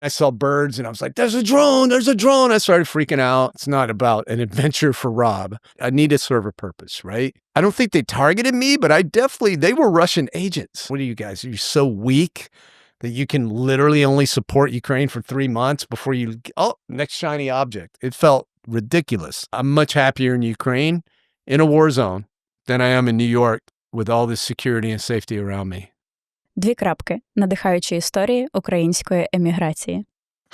I saw birds and I was like, there's a drone. I started freaking out. It's not about an adventure for Rob. I need to serve a purpose, right? I don't think they targeted me, but they were Russian agents. What are you guys? Are you so weak that you can literally only support Ukraine for 3 months before next shiny object? It felt ridiculous. I'm much happier in Ukraine in a war zone than I am in New York with all this security and safety around me. Дві крапки. Надихаючі історії української еміграції.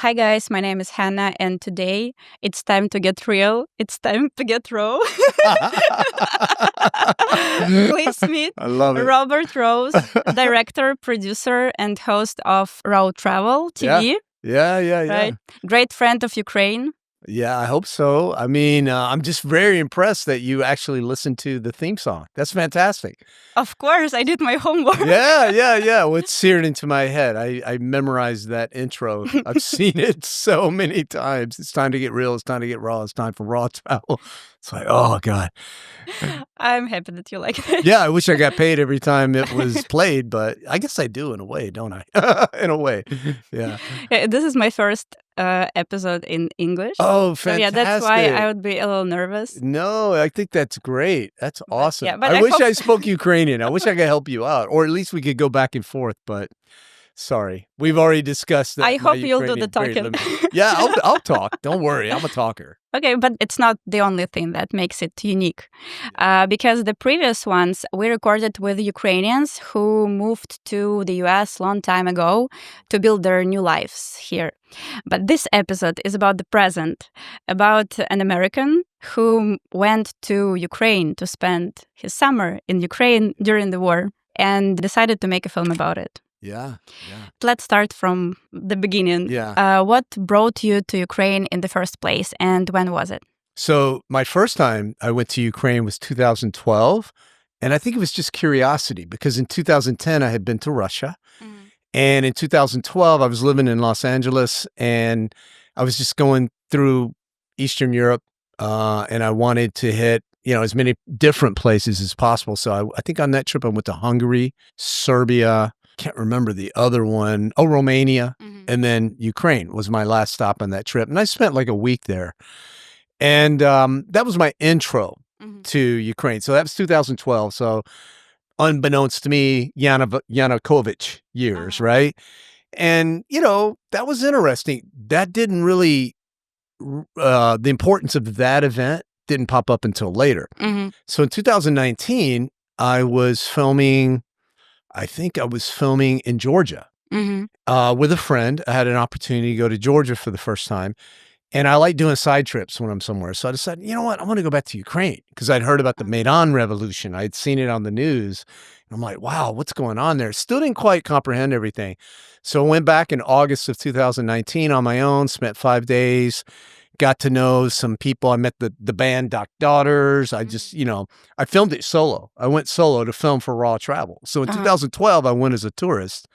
Hi guys, my name is Hannah and today it's time to get real. It's time to get raw. Please meet I love it. Роберт Роуз, director, producer and host of Travel TV. Yeah. Right? Great friend of Ukraine. Yeah, I hope so. I mean, I'm just very impressed that you actually listened to the theme song. That's fantastic. Of course, I did my homework. Yeah. Well, it's seared into my head. I memorized that intro. I've seen it so many times. It's time to get real. It's time to get raw. It's time for raw travel. It's like, oh, God. I'm happy that you like it. Yeah, I wish I got paid every time it was played, but I guess I do in a way, don't I? In a way, yeah. This is my first episode in English. Oh, fantastic. So yeah, that's why I would be a little nervous. No, I think that's great. That's awesome. But I wish I spoke Ukrainian. I wish I could help you out, or at least we could go back and forth, but sorry. We've already discussed that. I hope you'll do the talking. Yeah, I'll talk. Don't worry. I'm a talker. Okay, but it's not the only thing that makes it unique. Because the previous ones we recorded with Ukrainians who moved to the US long time ago to build their new lives here. But this episode is about the present, about an American who went to Ukraine to spend his summer in Ukraine during the war and decided to make a film about it. Yeah. Let's start from the beginning. Yeah. What brought you to Ukraine in the first place and when was it? So my first time I went to Ukraine was 2012. And I think it was just curiosity because in 2010 I had been to Russia. And in 2012 I was living in Los Angeles and I was just going through Eastern Europe and I wanted to hit as many different places as possible. So I think on that trip I went to Hungary, Serbia, can't remember the other one. Oh, Romania. And then Ukraine was my last stop on that trip. And I spent like a week there. And that was my intro to Ukraine. So that was 2012. So unbeknownst to me, Yanukovych years, right? And, that was interesting. That didn't really, the importance of that event didn't pop up until later. So in 2019, I was filming in Georgia with a friend. I had an opportunity to go to Georgia for the first time. And I like doing side trips when I'm somewhere. So I decided, you know what? I want to go back to Ukraine because I'd heard about the Maidan revolution. I'd seen it on the news. And I'm like, wow, what's going on there? Still didn't quite comprehend everything. So I went back in August of 2019 on my own, spent 5 days, got to know some people. I met the band Doc Daughters. I just, I filmed it solo. I went solo to film for Raw Travel. So in 2012, I went as a tourist.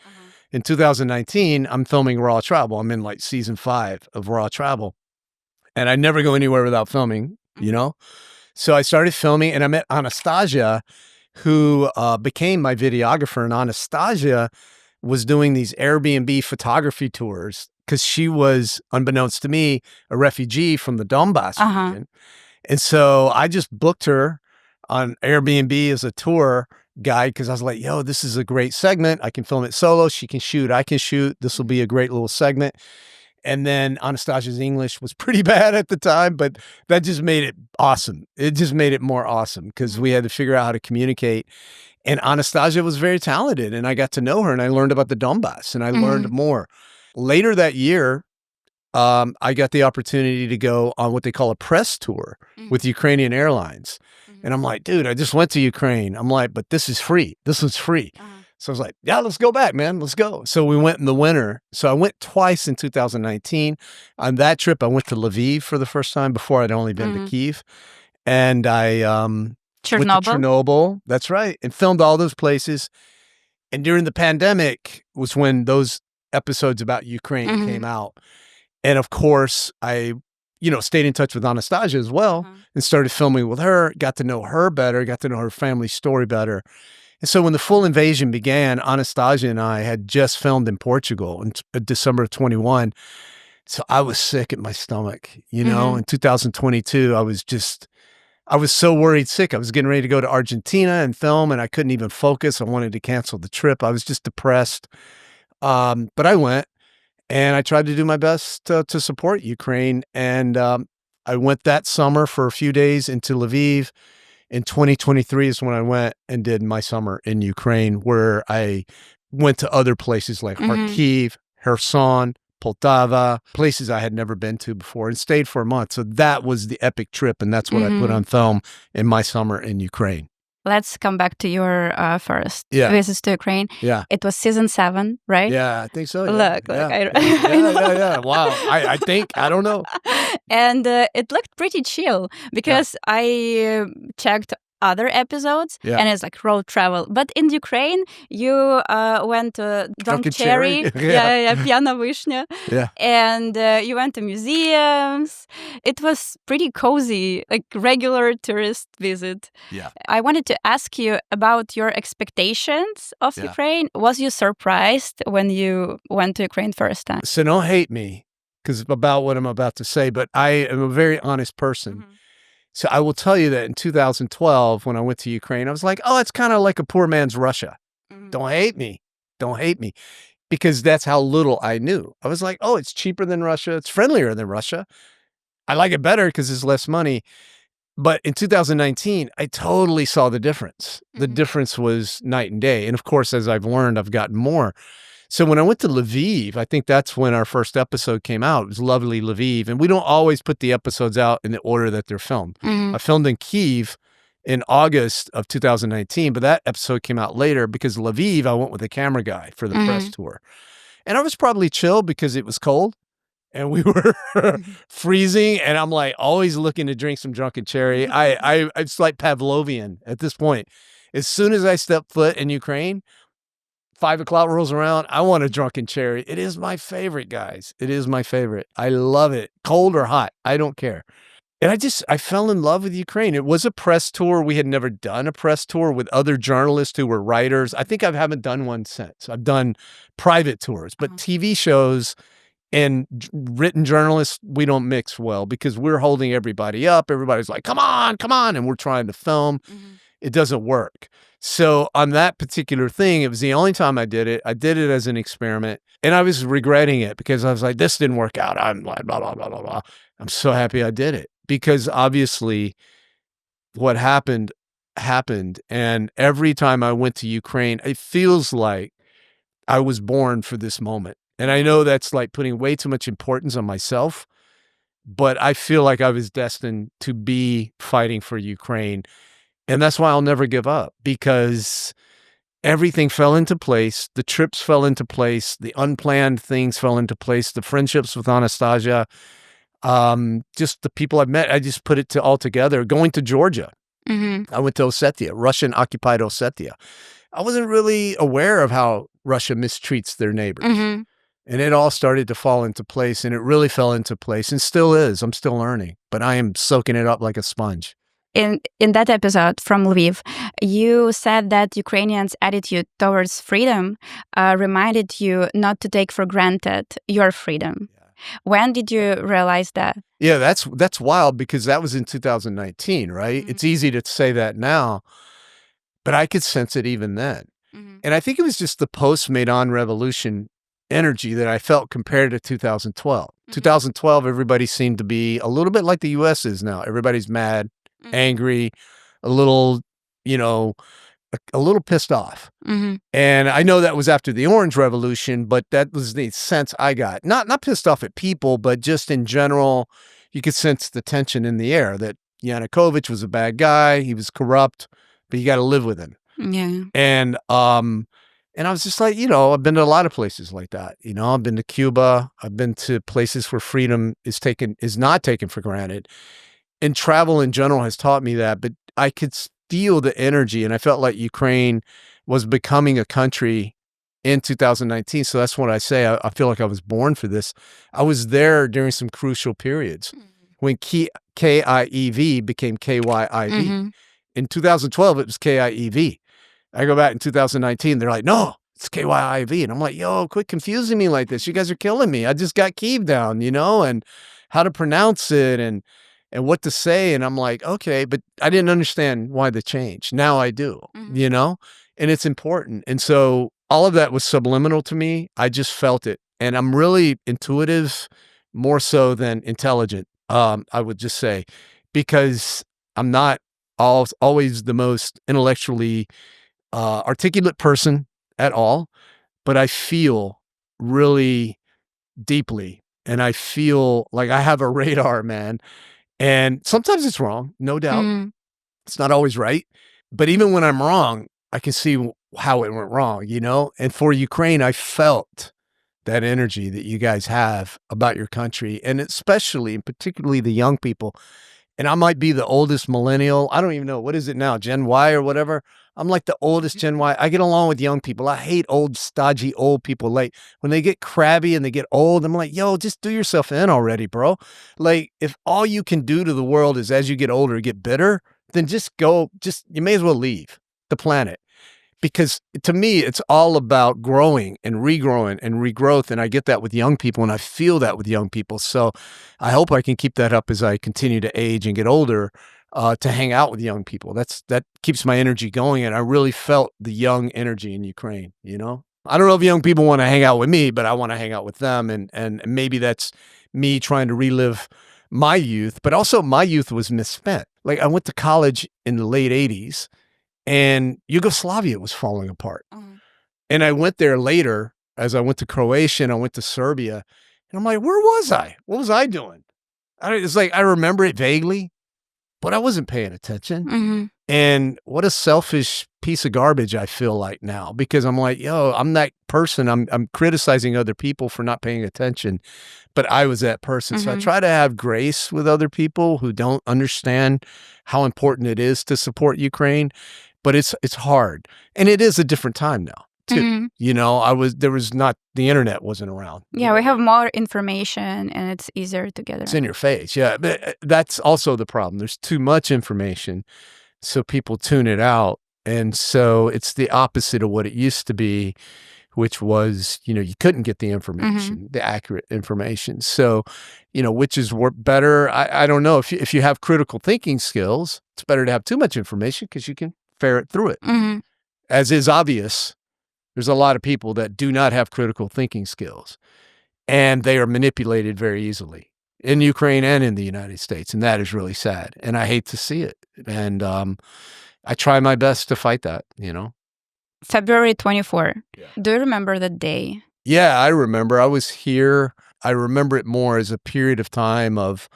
In 2019, I'm filming Raw Travel. I'm in like season 5 of Raw Travel. And I never go anywhere without filming, So I started filming and I met Anastasia, who became my videographer. And Anastasia was doing these Airbnb photography tours because she was, unbeknownst to me, a refugee from the Donbass region. And so I just booked her on Airbnb as a tour guide because I was like, yo, this is a great segment. I can film it solo. She can shoot. I can shoot. This will be a great little segment. And then Anastasia's English was pretty bad at the time, but that just made it awesome. It just made it more awesome because we had to figure out how to communicate. And Anastasia was very talented and I got to know her and I learned about the Donbass and I learned more. Later that year, I got the opportunity to go on what they call a press tour with Ukrainian Airlines. And I'm like, dude, I just went to Ukraine. I'm like, but this is free. This was free. So I was like, yeah, let's go back, man. Let's go. So we went in the winter. So I went twice in 2019. On that trip, I went to Lviv for the first time. Before I'd only been to Kyiv. And I went to Chernobyl. That's right. And filmed all those places. And during the pandemic was when those episodes about Ukraine came out. And of course, I stayed in touch with Anastasia as well and started filming with her, got to know her better, got to know her family story better. And so when the full invasion began, Anastasia and I had just filmed in Portugal in December of 21. So I was sick at my stomach, you know. In 2022, I was so worried sick. I was getting ready to go to Argentina and film, and I couldn't even focus. I wanted to cancel the trip. I was just depressed. But I went, and I tried to do my best to support Ukraine. And I went that summer for a few days into Lviv. In 2023 is when I went and did my summer in Ukraine, where I went to other places like Kharkiv, Kherson, Poltava, places I had never been to before, and stayed for a month. So that was the epic trip, and that's what I put on film in my summer in Ukraine. Let's come back to your first visit to Ukraine. Yeah. It was season 7, right? Yeah, I think so. Yeah. Look, Yeah. Wow. I think, I don't know. And it looked pretty chill because I checked other episodes and it's like road travel. But in Ukraine, you went to Drunk Cherry, P'yana Vishnya, and you went to museums. It was pretty cozy, like regular tourist visit. Yeah. I wanted to ask you about your expectations of Ukraine. Was you surprised when you went to Ukraine first time? So don't hate me because about what I'm about to say, but I am a very honest person. So I will tell you that in 2012, when I went to Ukraine, I was like, oh, it's kind of like a poor man's Russia. Don't hate me. Don't hate me. Because that's how little I knew. I was like, oh, it's cheaper than Russia. It's friendlier than Russia. I like it better because it's less money. But in 2019, I totally saw the difference. The difference was night and day. And of course, as I've learned, I've gotten more. So when I went to Lviv, I think that's when our first episode came out. It was lovely Lviv. And we don't always put the episodes out in the order that they're filmed. I filmed in Kyiv in August of 2019, but that episode came out later because Lviv, I went with a camera guy for the press tour. And I was probably chill because it was cold and we were freezing. And I'm like always looking to drink some Drunken Cherry. It's like Pavlovian at this point. As soon as I step foot in Ukraine, 5 o'clock rolls around, I want a Drunken Cherry. It is my favorite, guys. It is my favorite. I love it. Cold or hot, I don't care. And I fell in love with Ukraine. It was a press tour. We had never done a press tour with other journalists who were writers. I think I haven't done one since. I've done private tours, but TV shows and written journalists, we don't mix well because we're holding everybody up. Everybody's like, come on, come on. And we're trying to film. It doesn't work. So on that particular thing, it was the only time I did it. I did it as an experiment and I was regretting it because I was like, this didn't work out. I'm like, blah, blah, blah, blah, blah. I'm so happy I did it because obviously what happened. And every time I went to Ukraine, it feels like I was born for this moment. And I know that's like putting way too much importance on myself, but I feel like I was destined to be fighting for Ukraine. And that's why I'll never give up because everything fell into place. The trips fell into place. The unplanned things fell into place. The friendships with Anastasia, just the people I've met, I just put it all together. Going to Georgia. I went to Ossetia, Russian-occupied Ossetia. I wasn't really aware of how Russia mistreats their neighbors. And it all started to fall into place, and it really fell into place and still is. I'm still learning, but I am soaking it up like a sponge. In that episode from Lviv, you said that Ukrainians' attitude towards freedom reminded you not to take for granted your freedom. When did you realize that? Yeah, that's wild because that was in 2019, right? It's easy to say that now, but I could sense it even then. And I think it was just the post-Maidan revolution energy that I felt compared to 2012. 2012, everybody seemed to be a little bit like the U.S. is now. Everybody's mad, angry, a little, a little pissed off. And I know that was after the Orange Revolution, but that was the sense I got. Not pissed off at people, but just in general, you could sense the tension in the air that Yanukovych was a bad guy. He was corrupt, but you got to live with him. Yeah. And I was just like, I've been to a lot of places like that. I've been to Cuba. I've been to places where freedom is not taken for granted. And travel in general has taught me that, but I could feel the energy. And I felt like Ukraine was becoming a country in 2019. So that's what I say. I feel like I was born for this. I was there during some crucial periods when KIEV became KYIV. In 2012, it was KIEV. I go back in 2019. They're like, no, it's KYIV. And I'm like, yo, quit confusing me like this. You guys are killing me. I just got Kyiv down, and how to pronounce it and what to say. And I'm like, okay, but I didn't understand why the change. Now I do, and it's important. And so all of that was subliminal to me. I just felt it. And I'm really intuitive, more so than intelligent, I would just say, because I'm not always the most intellectually articulate person at all, but I feel really deeply, and I feel like I have a radar, man. And sometimes it's wrong, no doubt. It's not always right. But even when I'm wrong, I can see how it went wrong, And for Ukraine, I felt that energy that you guys have about your country, and especially and particularly the young people. And I might be the oldest millennial. I don't even know. What is it now? Gen Y or whatever? I'm like the oldest Gen Y. I get along with young people. I hate old, stodgy, old people. Like when they get crabby and they get old, I'm like, yo, just do yourself in already, bro. Like if all you can do to the world is as you get older, get bitter, then you may as well leave the planet. Because to me, it's all about growing and regrowing and regrowth. And I get that with young people, and I feel that with young people. So I hope I can keep that up as I continue to age and get older, to hang out with young people. That keeps my energy going. And I really felt the young energy in Ukraine, I don't know if young people want to hang out with me, but I want to hang out with them. And maybe that's me trying to relive my youth, but also my youth was misspent. Like I went to college in the late 80s. And Yugoslavia was falling apart. And I went there later, as I went to Croatia and I went to Serbia. And I'm like, where was I? What was I doing? It's like, I remember it vaguely, but I wasn't paying attention. And what a selfish piece of garbage I feel like now, because I'm like, yo, I'm that person. I'm criticizing other people for not paying attention, but I was that person. So I try to have grace with other people who don't understand how important it is to support Ukraine. But it's hard, and it is a different time now too. The internet wasn't around. Yeah, we have more information, and it's easier to get it. It's in your face. Yeah, but that's also the problem. There's too much information, so people tune it out, and so it's the opposite of what it used to be, which was you couldn't get the information, the accurate information. So, which is better. I don't know if you have critical thinking skills, it's better to have too much information because you can ferret through it. As is obvious, there's a lot of people that do not have critical thinking skills, and they are manipulated very easily in Ukraine and in the United States, and that is really sad, and I hate to see it. And I try my best to fight that, February 24. Yeah. Do you remember the day? Yeah, I remember. I was here. I remember it more as a period of time of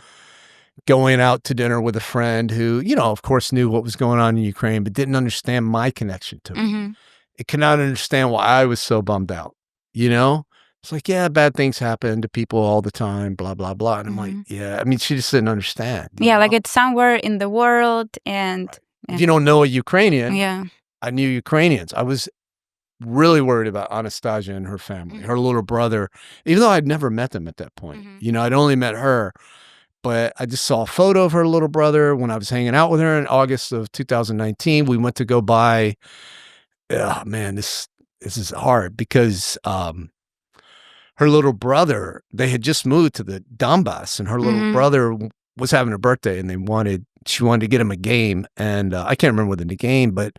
going out to dinner with a friend who, of course knew what was going on in Ukraine, but didn't understand my connection to it. It could not understand why I was so bummed out, It's like, yeah, bad things happen to people all the time, blah, blah, blah. And I'm like, yeah, she just didn't understand. Yeah, like it's somewhere in the world. And if you don't know a Ukrainian, yeah, I knew Ukrainians. I was really worried about Anastasia and her family, her little brother, even though I'd never met them at that point. I'd only met her. But I just saw a photo of her little brother when I was hanging out with her in August of 2019. We went to go buy. Oh man, this is hard because her little brother, they had just moved to the Donbass, and her little brother was having a birthday, and she wanted to get him a game, and I can't remember the game, but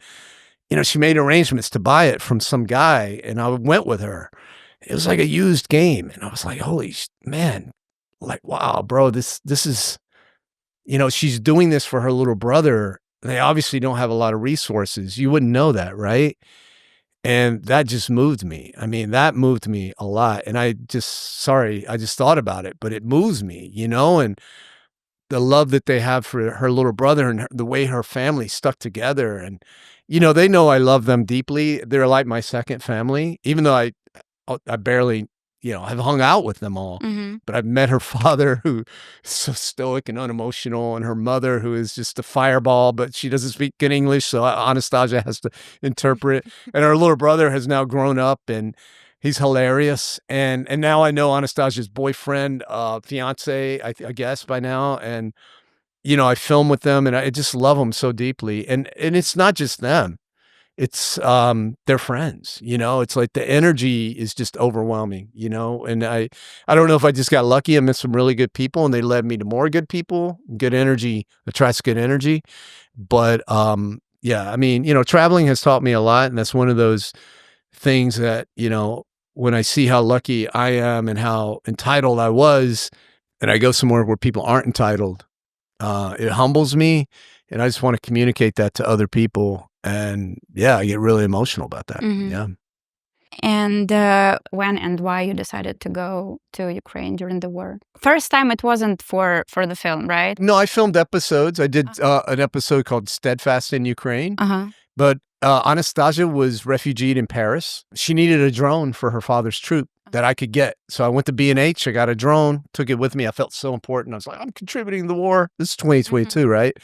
she made arrangements to buy it from some guy, and I went with her. It was like a used game, and I was like, holy man. Like, wow, bro, this is, she's doing this for her little brother. They obviously don't have a lot of resources. You wouldn't know that, right? And that just moved me. That moved me a lot. And I just thought about it, but it moves me, and the love that they have for her little brother and the way her family stuck together. And, they know I love them deeply. They're like my second family, even though I barely I've hung out with them all, but I've met her father, who is so stoic and unemotional, and her mother, who is just a fireball, but she doesn't speak good English, so Anastasia has to interpret. And her little brother has now grown up, and he's hilarious. And now I know Anastasia's boyfriend, fiance, I guess by now, and I film with them, and I just love them so deeply. And it's not just them. they're friends, it's like the energy is just overwhelming, and I don't know if I just got lucky. I met some really good people and they led me to more good people. Good energy attracts good energy. But, yeah, I mean, traveling has taught me a lot. And that's one of those things that, when I see how lucky I am and how entitled I was, and I go somewhere where people aren't entitled, it humbles me. And I just want to communicate that to other people. And yeah, I get really emotional about that. Mhm. Yeah. And when and why you decided to go to Ukraine during the war? First time it wasn't for the film, right? No, I filmed episodes. I did an episode called Steadfast in Ukraine. Uh-huh. But Anastasia was refugeed in Paris. She needed a drone for her father's troop that I could get. So I went to B&H. I got a drone, took it with me. I felt so important. I was like, I'm contributing to the war. This is 2022, right?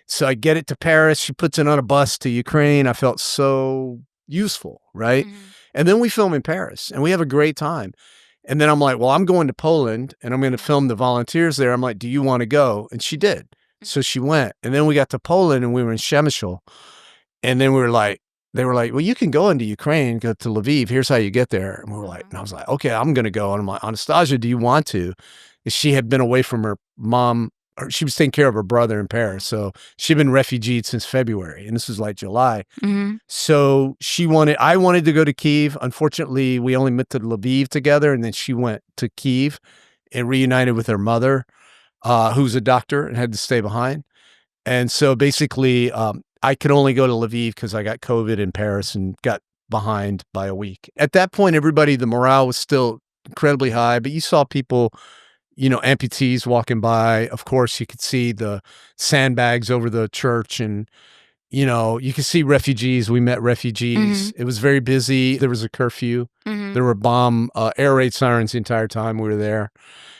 So I get it to Paris. She puts it on a bus to Ukraine. I felt so useful, right? And then we film in Paris and we have a great time. And then I'm like, well, I'm going to Poland and I'm going to film the volunteers there. I'm like, do you want to go? And she did. So she went. And then we got to Poland and we were in Przemysl. And then they were like, well, you can go into Ukraine, go to Lviv. Here's how you get there. And we were like, and I was like, okay, I'm going to go. And I'm like, Anastasia, do you want to? And she had been away from her mom. Or she was taking care of her brother in Paris. So she'd been refugeed since February. And this was like July. So I wanted to go to Kyiv. Unfortunately, we only met to Lviv together. And then she went to Kyiv and reunited with her mother, who's a doctor and had to stay behind. And so basically, I could only go to Lviv because I got COVID in Paris and got behind by a week. At that point, the morale was still incredibly high, but you saw people, amputees walking by. Of course, you could see the sandbags over the church and, you could see refugees. We met refugees. It was very busy. There was a curfew. There were air raid sirens the entire time we were there,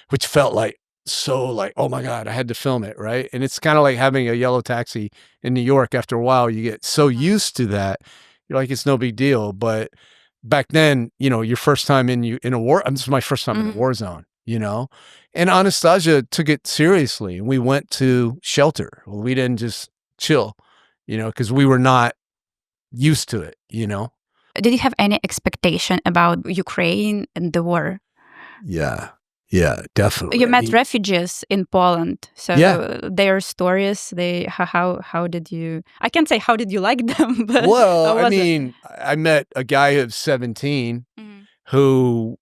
which felt like, oh my God, I had to film it, right? And it's kind of like having a yellow taxi in New York. After a while, you get so used to that. You're like, it's no big deal. But back then, your first time in a war, this was my first time in a war zone, and Anastasia took it seriously. And we went to shelter. We didn't just chill, because we were not used to it, Did you have any expectation about Ukraine and the war? Yeah, definitely. You met refugees in Poland, so Yeah. their stories. How did you? I can't say how did you like them, but Well, how I was it? mean, I met a guy of 17 who,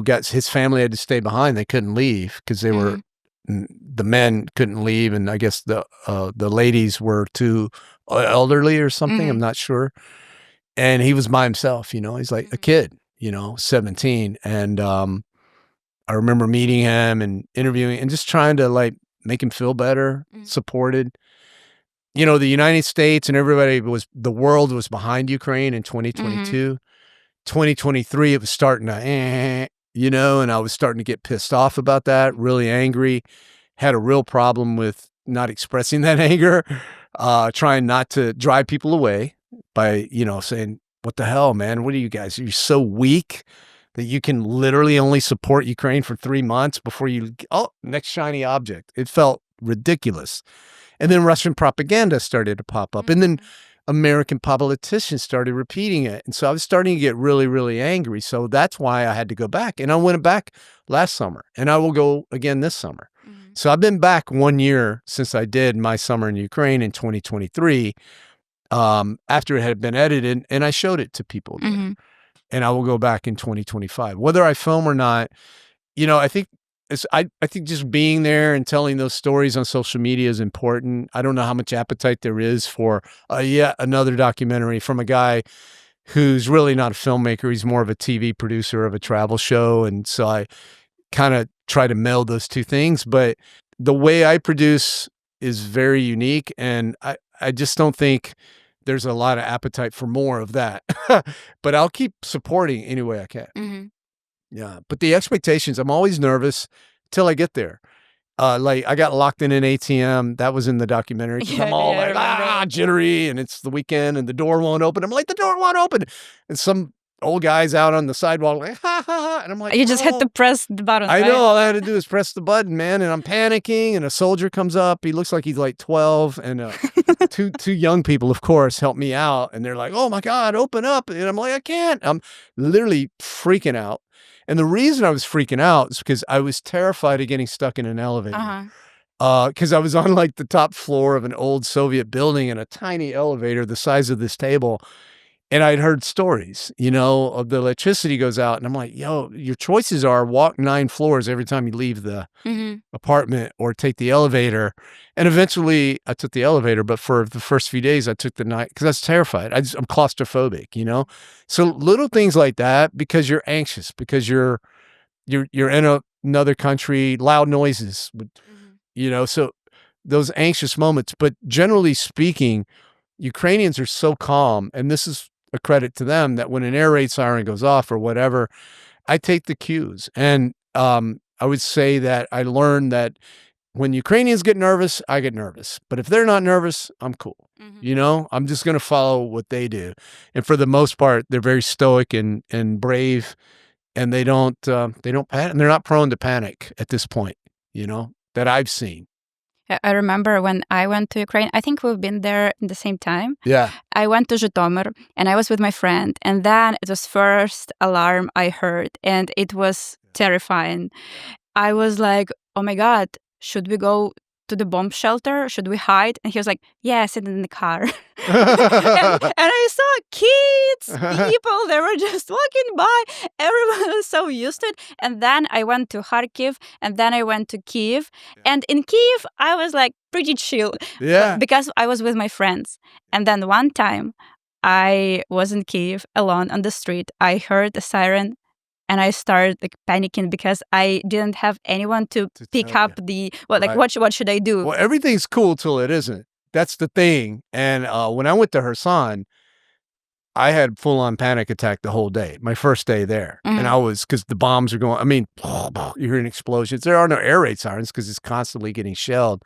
got his family had to stay behind. They couldn't leave because they were the men couldn't leave, and I guess the ladies were too elderly or something. I'm not sure. And he was by himself. He's like a kid. 17, and I remember meeting him and interviewing and just trying to like make him feel better, supported. The United States and the world was behind Ukraine in 2022. 2023, it was starting to, and I was starting to get pissed off about that, really angry, had a real problem with not expressing that anger, trying not to drive people away by, saying, what the hell, man? What are you guys? You're so weak that you can literally only support Ukraine for 3 months before next shiny object. It felt ridiculous. And then Russian propaganda started to pop up. And then American politicians started repeating it. And so I was starting to get really, really angry. So that's why I had to go back. And I went back last summer. And I will go again this summer. So I've been back 1 year since I did my summer in Ukraine in 2023, after it had been edited. And I showed it to people there. And I will go back in 2025, whether I film or not. I think I think just being there and telling those stories on social media is important. I don't know how much appetite there is for yet another documentary from a guy who's really not a filmmaker. He's more of a TV producer of a travel show. And so I kind of try to meld those two things. But the way I produce is very unique. And I just don't think there's a lot of appetite for more of that. But I'll keep supporting any way I can. Yeah. But the expectations, I'm always nervous till I get there. Like I got locked in an ATM. That was in the documentary. 'Cause I'm all I like, remember. jittery, and it's the weekend and the door won't open. I'm like, the door won't open. And some old guys out on the sidewalk like, ha, ha, ha. And I'm like, You just had "Oh." to press the button. I right? know. All I had to do is press the button, man. And I'm panicking. And a soldier comes up. He looks like he's like 12. And two young people, of course, help me out. And they're like, oh my God, open up. And I'm like, I can't. I'm literally freaking out. And the reason I was freaking out is because I was terrified of getting stuck in an elevator. Because I was on like the top floor of an old Soviet building in a tiny elevator the size of this table. And I'd heard stories, of the electricity goes out. And I'm like, yo, your choices are walk 9 floors every time you leave the apartment or take the elevator. And eventually I took the elevator. But for the first few days, I took the night because I was terrified. I'm claustrophobic, So little things like that because you're anxious, because you're in another country, loud noises, so those anxious moments. But generally speaking, Ukrainians are so calm. And this is a credit to them that when an air raid siren goes off or whatever, I take the cues. And I would say that I learned that when Ukrainians get nervous, I get nervous. But if they're not nervous, I'm cool. I'm just going to follow what they do. And for the most part, they're very stoic and brave, and they don't panic, and they're not prone to panic at this point, that I've seen. I remember when I went to Ukraine, I think we've been there at the same time. Yeah. I went to Zhytomyr and I was with my friend. And then it was first alarm I heard and it was terrifying. I was like, oh my God, should we go to the bomb shelter? Should we hide? And he was like, yeah, sit in the car. and I saw kids, people, they were just walking by. Everyone was so used to it. And then I went to Kharkiv and then I went to Kyiv. And in Kyiv, I was like pretty chill because I was with my friends. And then one time I was in Kyiv alone on the street. I heard a siren. And I started like panicking because I didn't have anyone to pick up what should I do? Well, everything's cool till it isn't. That's the thing. And when I went to Kherson, I had full-on panic attack the whole day, my first day there. And I was, because the bombs are going, you're hearing explosions. There are no air raid sirens because it's constantly getting shelled.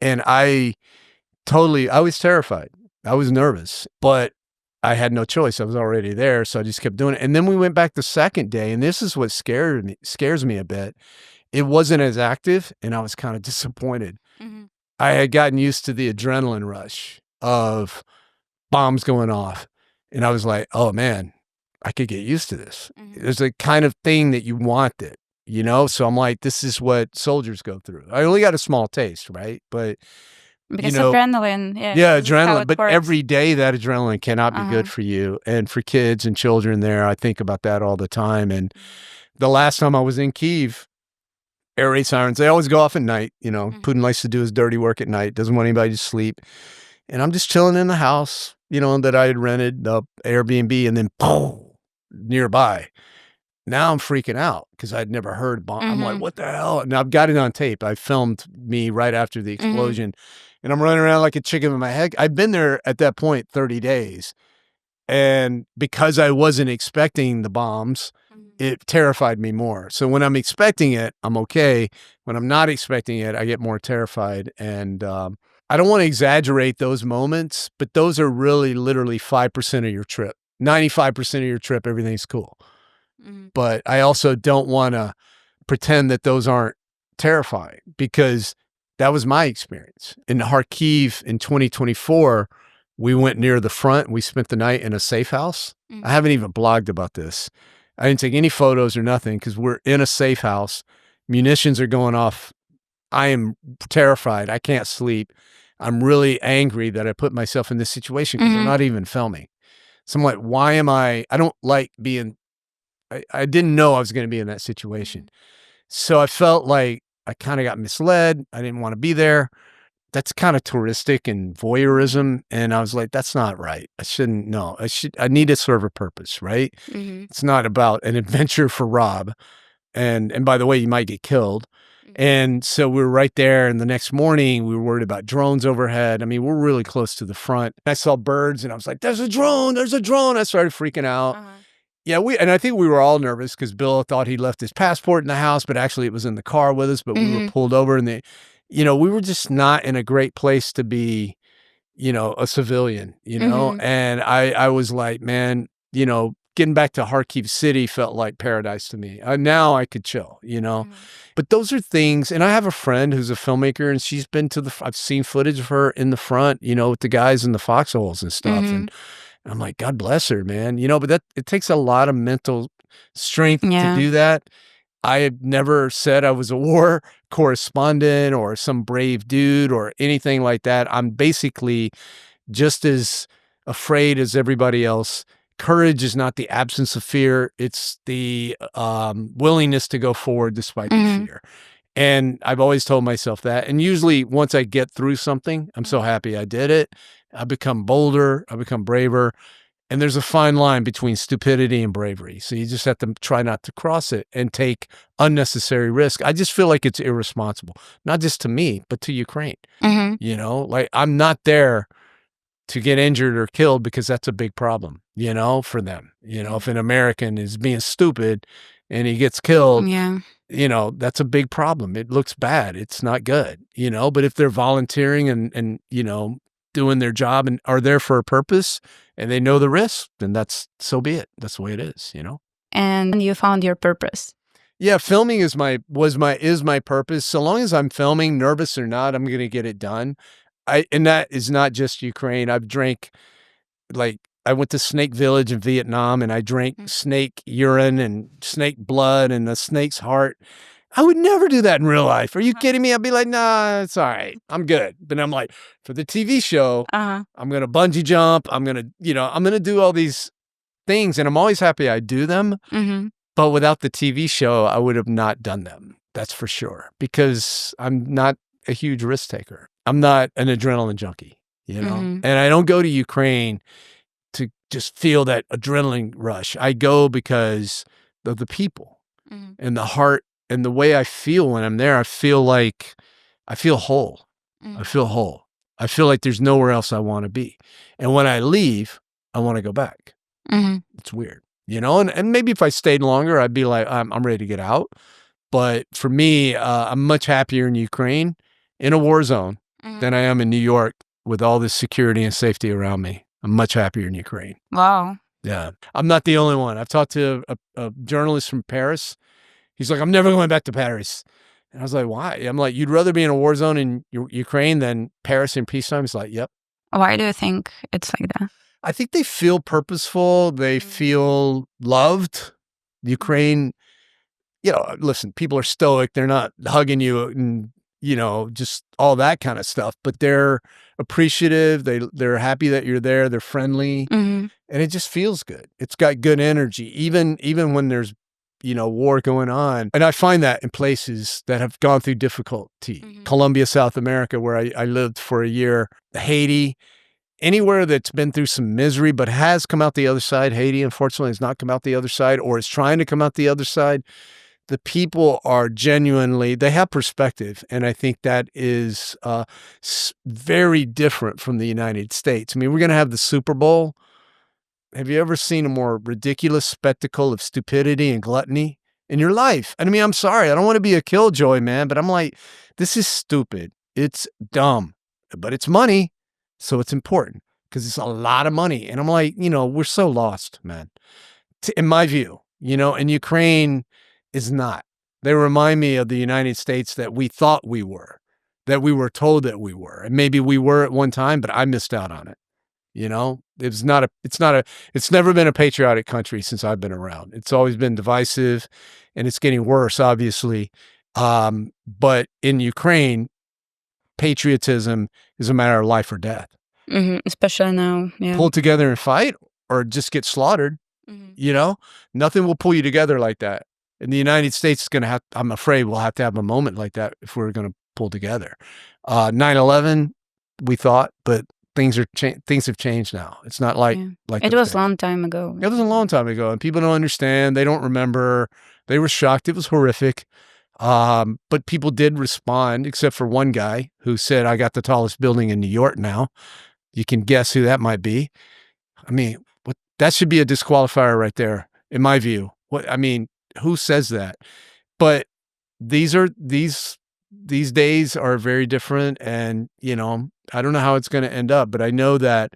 And I was terrified. I was nervous, but I had no choice. I was already there, so I just kept doing it. And then we went back the second day, and this is what scares me a bit. It wasn't as active, and I was kind of disappointed. I had gotten used to the adrenaline rush of bombs going off, and I was like, oh man, I could get used to this. There's a kind of thing that you want it, So I'm like, this is what soldiers go through. I only got a small taste, right? But because adrenaline. Yeah, adrenaline. But works. Every day that adrenaline cannot be good for you. And for kids and children there, I think about that all the time. And the last time I was in Kyiv, air raid sirens, they always go off at night. Putin likes to do his dirty work at night, doesn't want anybody to sleep. And I'm just chilling in the house, that I had rented, the Airbnb, and then boom, nearby. Now I'm freaking out because I'd never heard bomb. I'm like, what the hell? And I've got it on tape. I filmed me right after the explosion. And I'm running around like a chicken with my head. I've been there at that point 30 days. And because I wasn't expecting the bombs, it terrified me more. So when I'm expecting it, I'm okay. When I'm not expecting it, I get more terrified. And I don't want to exaggerate those moments, but those are really literally 5% of your trip. 95% of your trip, everything's cool. But I also don't want to pretend that those aren't terrifying because that was my experience. In Kharkiv in 2024, we went near the front. We spent the night in a safe house. I haven't even blogged about this. I didn't take any photos or nothing because we're in a safe house. Munitions are going off. I am terrified. I can't sleep. I'm really angry that I put myself in this situation because I'm not even filming. So I'm like, why am I don't like being, I didn't know I was going to be in that situation. So I felt like I kind of got misled. I didn't want to be there. That's kind of touristic and voyeurism. And I was like, that's not right. I shouldn't know. I need to serve a purpose, right? It's not about an adventure for Rob. And by the way, you might get killed. And so we were right there. And the next morning we were worried about drones overhead. I mean, we're really close to the front. I saw birds and I was like, there's a drone. There's a drone. I started freaking out. Yeah, and I think we were all nervous because Bill thought he left his passport in the house, but actually it was in the car with us, but we were pulled over and we were just not in a great place to be, a civilian, and I was like, man, getting back to Kharkiv City felt like paradise to me. Now I could chill, you know? But those are things, and I have a friend who's a filmmaker, and she's been to I've seen footage of her in the front, you know, with the guys in the foxholes and stuff. And I'm like, God bless her, man. You know, but it takes a lot of mental strength to do that. I have never said I was a war correspondent or some brave dude or anything like that. I'm basically just as afraid as everybody else. Courage is not the absence of fear. It's the willingness to go forward despite the fear. And I've always told myself that. And usually once I get through something, I'm so happy I did it. I become bolder. I become braver. And there's a fine line between stupidity and bravery. So you just have to try not to cross it and take unnecessary risk. I just feel like it's irresponsible, not just to me, but to Ukraine. You know, like I'm not there to get injured or killed because that's a big problem, you know, for them. You know, if an American is being stupid and he gets killed, you know, that's a big problem. It looks bad. It's not good, you know, but if they're volunteering and you know, doing their job and are there for a purpose and they know the risk, then so be it. That's the way it is, you know? And you found your purpose. Yeah, filming is my purpose. So long as I'm filming, nervous or not, I'm going to get it done. And that is not just Ukraine. I've drank, like, I went to Snake Village in Vietnam and I drank snake urine and snake blood and a snake's heart. I would never do that in real life. Are you kidding me? I'd be like, nah, it's all right. I'm good. But I'm like, for the TV show, I'm going to bungee jump. I'm going to do all these things. And I'm always happy I do them. But without the TV show, I would have not done them. That's for sure. Because I'm not a huge risk taker. I'm not an adrenaline junkie, you know? And I don't go to Ukraine to just feel that adrenaline rush. I go because of the people and the heart and the way I feel when I'm there. I feel whole. I feel whole. I feel like there's nowhere else I want to be. And when I leave, I want to go back. It's weird, you know? And maybe if I stayed longer, I'd be like, I'm ready to get out. But for me, I'm much happier in Ukraine in a war zone than I am in New York with all this security and safety around me. I'm much happier in Ukraine. Wow. Yeah. I'm not the only one. I've talked to a journalist from Paris. He's like, I'm never going back to Paris. And I was like, why? I'm like, you'd rather be in a war zone in Ukraine than Paris in peacetime? He's like, yep. Why do you think it's like that? I think they feel purposeful. They feel loved. Ukraine, you know, listen, people are stoic. They're not hugging you and, you know, just all that kind of stuff, but they're appreciative. They're happy that you're there. They're friendly and it just feels good. It's got good energy, even when there's, you know, war going on. And I find that in places that have gone through difficulty, Colombia, South America, where I lived for a year, Haiti, anywhere that's been through some misery, but has come out the other side. Haiti, unfortunately, has not come out the other side or is trying to come out the other side. The people are genuinely, they have perspective. And I think that is very different from the United States. I mean, we're going to have the Super Bowl. Have you ever seen a more ridiculous spectacle of stupidity and gluttony in your life? And I mean, I'm sorry, I don't want to be a killjoy, man, but I'm like, this is stupid. It's dumb, but it's money. So it's important because it's a lot of money. And I'm like, you know, we're so lost, man, in my view, you know, and Ukraine is not. They remind me of the United States that we thought we were, that we were told that we were. And maybe we were at one time, but I missed out on it. You know, it's never been a patriotic country since I've been around. It's always been divisive and it's getting worse, obviously. But in Ukraine, patriotism is a matter of life or death. Especially now. Yeah. Pull together and fight or just get slaughtered. You know, nothing will pull you together like that. In the United States, I'm afraid we'll have to have a moment like that if we're going to pull together. 9/11, we thought, but things have changed now. It's not like it was a long time ago. It was a long time ago, and people don't understand. They don't remember. They were shocked. It was horrific. But people did respond, except for one guy who said, I got the tallest building in New York now. You can guess who that might be. I mean, that should be a disqualifier right there, in my view. Who says that? But these days are very different, and you know, I don't know how it's going to end up, but I know that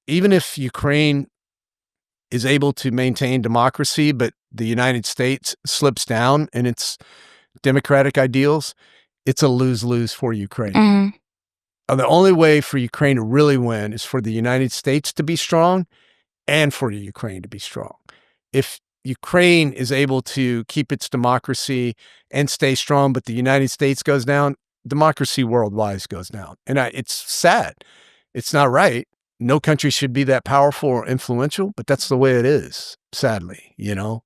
even if Ukraine is able to maintain democracy, but the United States slips down in its democratic ideals, it's a lose-lose for Ukraine. Mhm. The only way for Ukraine to really win is for the United States to be strong and for Ukraine to be strong. If Ukraine is able to keep its democracy and stay strong, but the United States goes down, democracy worldwide goes down. And it's sad. It's not right. No country should be that powerful or influential, but that's the way it is, sadly, you know?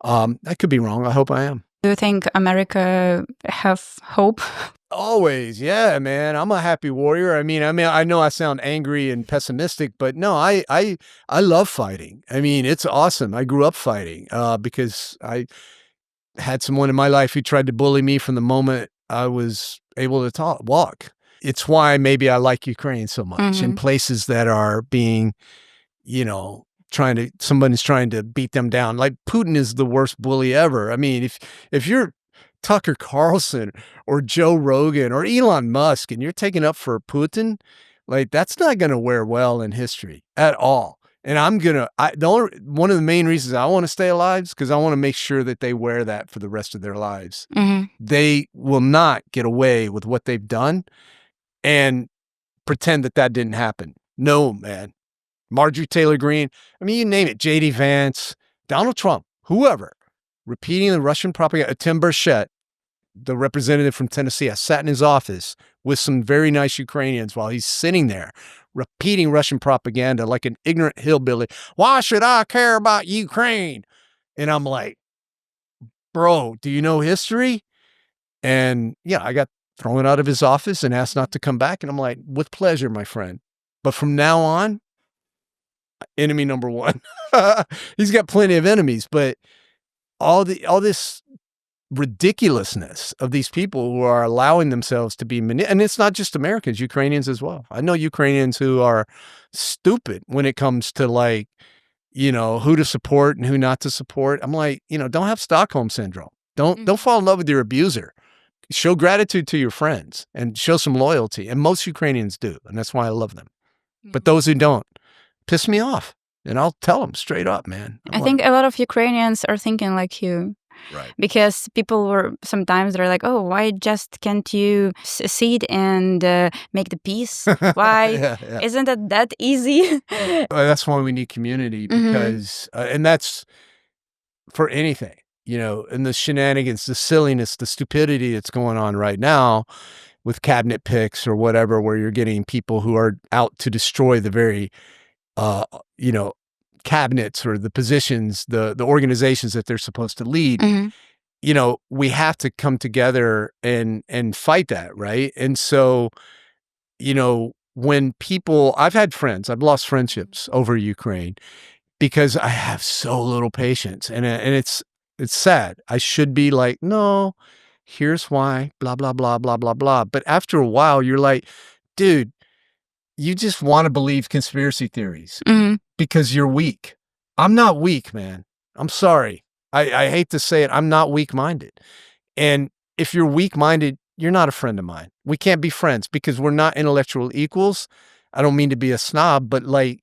I could be wrong. I hope I am. Do you think America have hope? Always. Yeah, man. I'm a happy warrior. I mean, I know I sound angry and pessimistic, but no, I love fighting. I mean, it's awesome. I grew up fighting, because I had someone in my life who tried to bully me from the moment I was able to walk. It's why maybe I like Ukraine so much, in places that are being, you know, somebody's trying to beat them down. Like Putin is the worst bully ever. I mean, if you're Tucker Carlson or Joe Rogan or Elon Musk and you're taking up for Putin, like that's not going to wear well in history at all. And one of the main reasons I want to stay alive is because I want to make sure that they wear that for the rest of their lives. They will not get away with what they've done and pretend that didn't happen. No, man. Marjorie Taylor Greene, I mean, you name it, J.D. Vance, Donald Trump, whoever, repeating the Russian propaganda. Tim Burchett, the representative from Tennessee, I sat in his office with some very nice Ukrainians while he's sitting there repeating Russian propaganda like an ignorant hillbilly. Why should I care about Ukraine? And I'm like, bro, do you know history? And yeah, I got thrown out of his office and asked not to come back. And I'm like, with pleasure, my friend. But from now on, enemy number one. He's got plenty of enemies, but all this ridiculousness of these people who are allowing themselves to be and it's not just Americans, Ukrainians as well. I know Ukrainians who are stupid when it comes to like, you know, who to support and who not to support. I'm like, you know, don't have Stockholm syndrome. Don't fall in love with your abuser. Show gratitude to your friends and show some loyalty. And most Ukrainians do. And that's why I love them. But those who don't piss me off. And I'll tell them straight up, man. I think a lot of Ukrainians are thinking like you. Right. Because people sometimes they're like, oh, why just can't you sit and make the peace? Why isn't it that easy? That's why we need community because, and that's for anything, you know, and the shenanigans, the silliness, the stupidity that's going on right now with cabinet picks or whatever, where you're getting people who are out to destroy the very, you know, cabinets or the positions, the organizations that they're supposed to lead. You know, we have to come together and fight that, right? And so, you know, when I've had friends, I've lost friendships over Ukraine because I have so little patience, and it's sad. I should be like, no, here's why, blah blah blah blah blah blah. But after a while, you're like, dude, you just want to believe conspiracy theories because you're weak. I'm not weak, man. I'm sorry. I hate to say it. I'm not weak-minded. And if you're weak-minded, you're not a friend of mine. We can't be friends because we're not intellectual equals. I don't mean to be a snob, but like,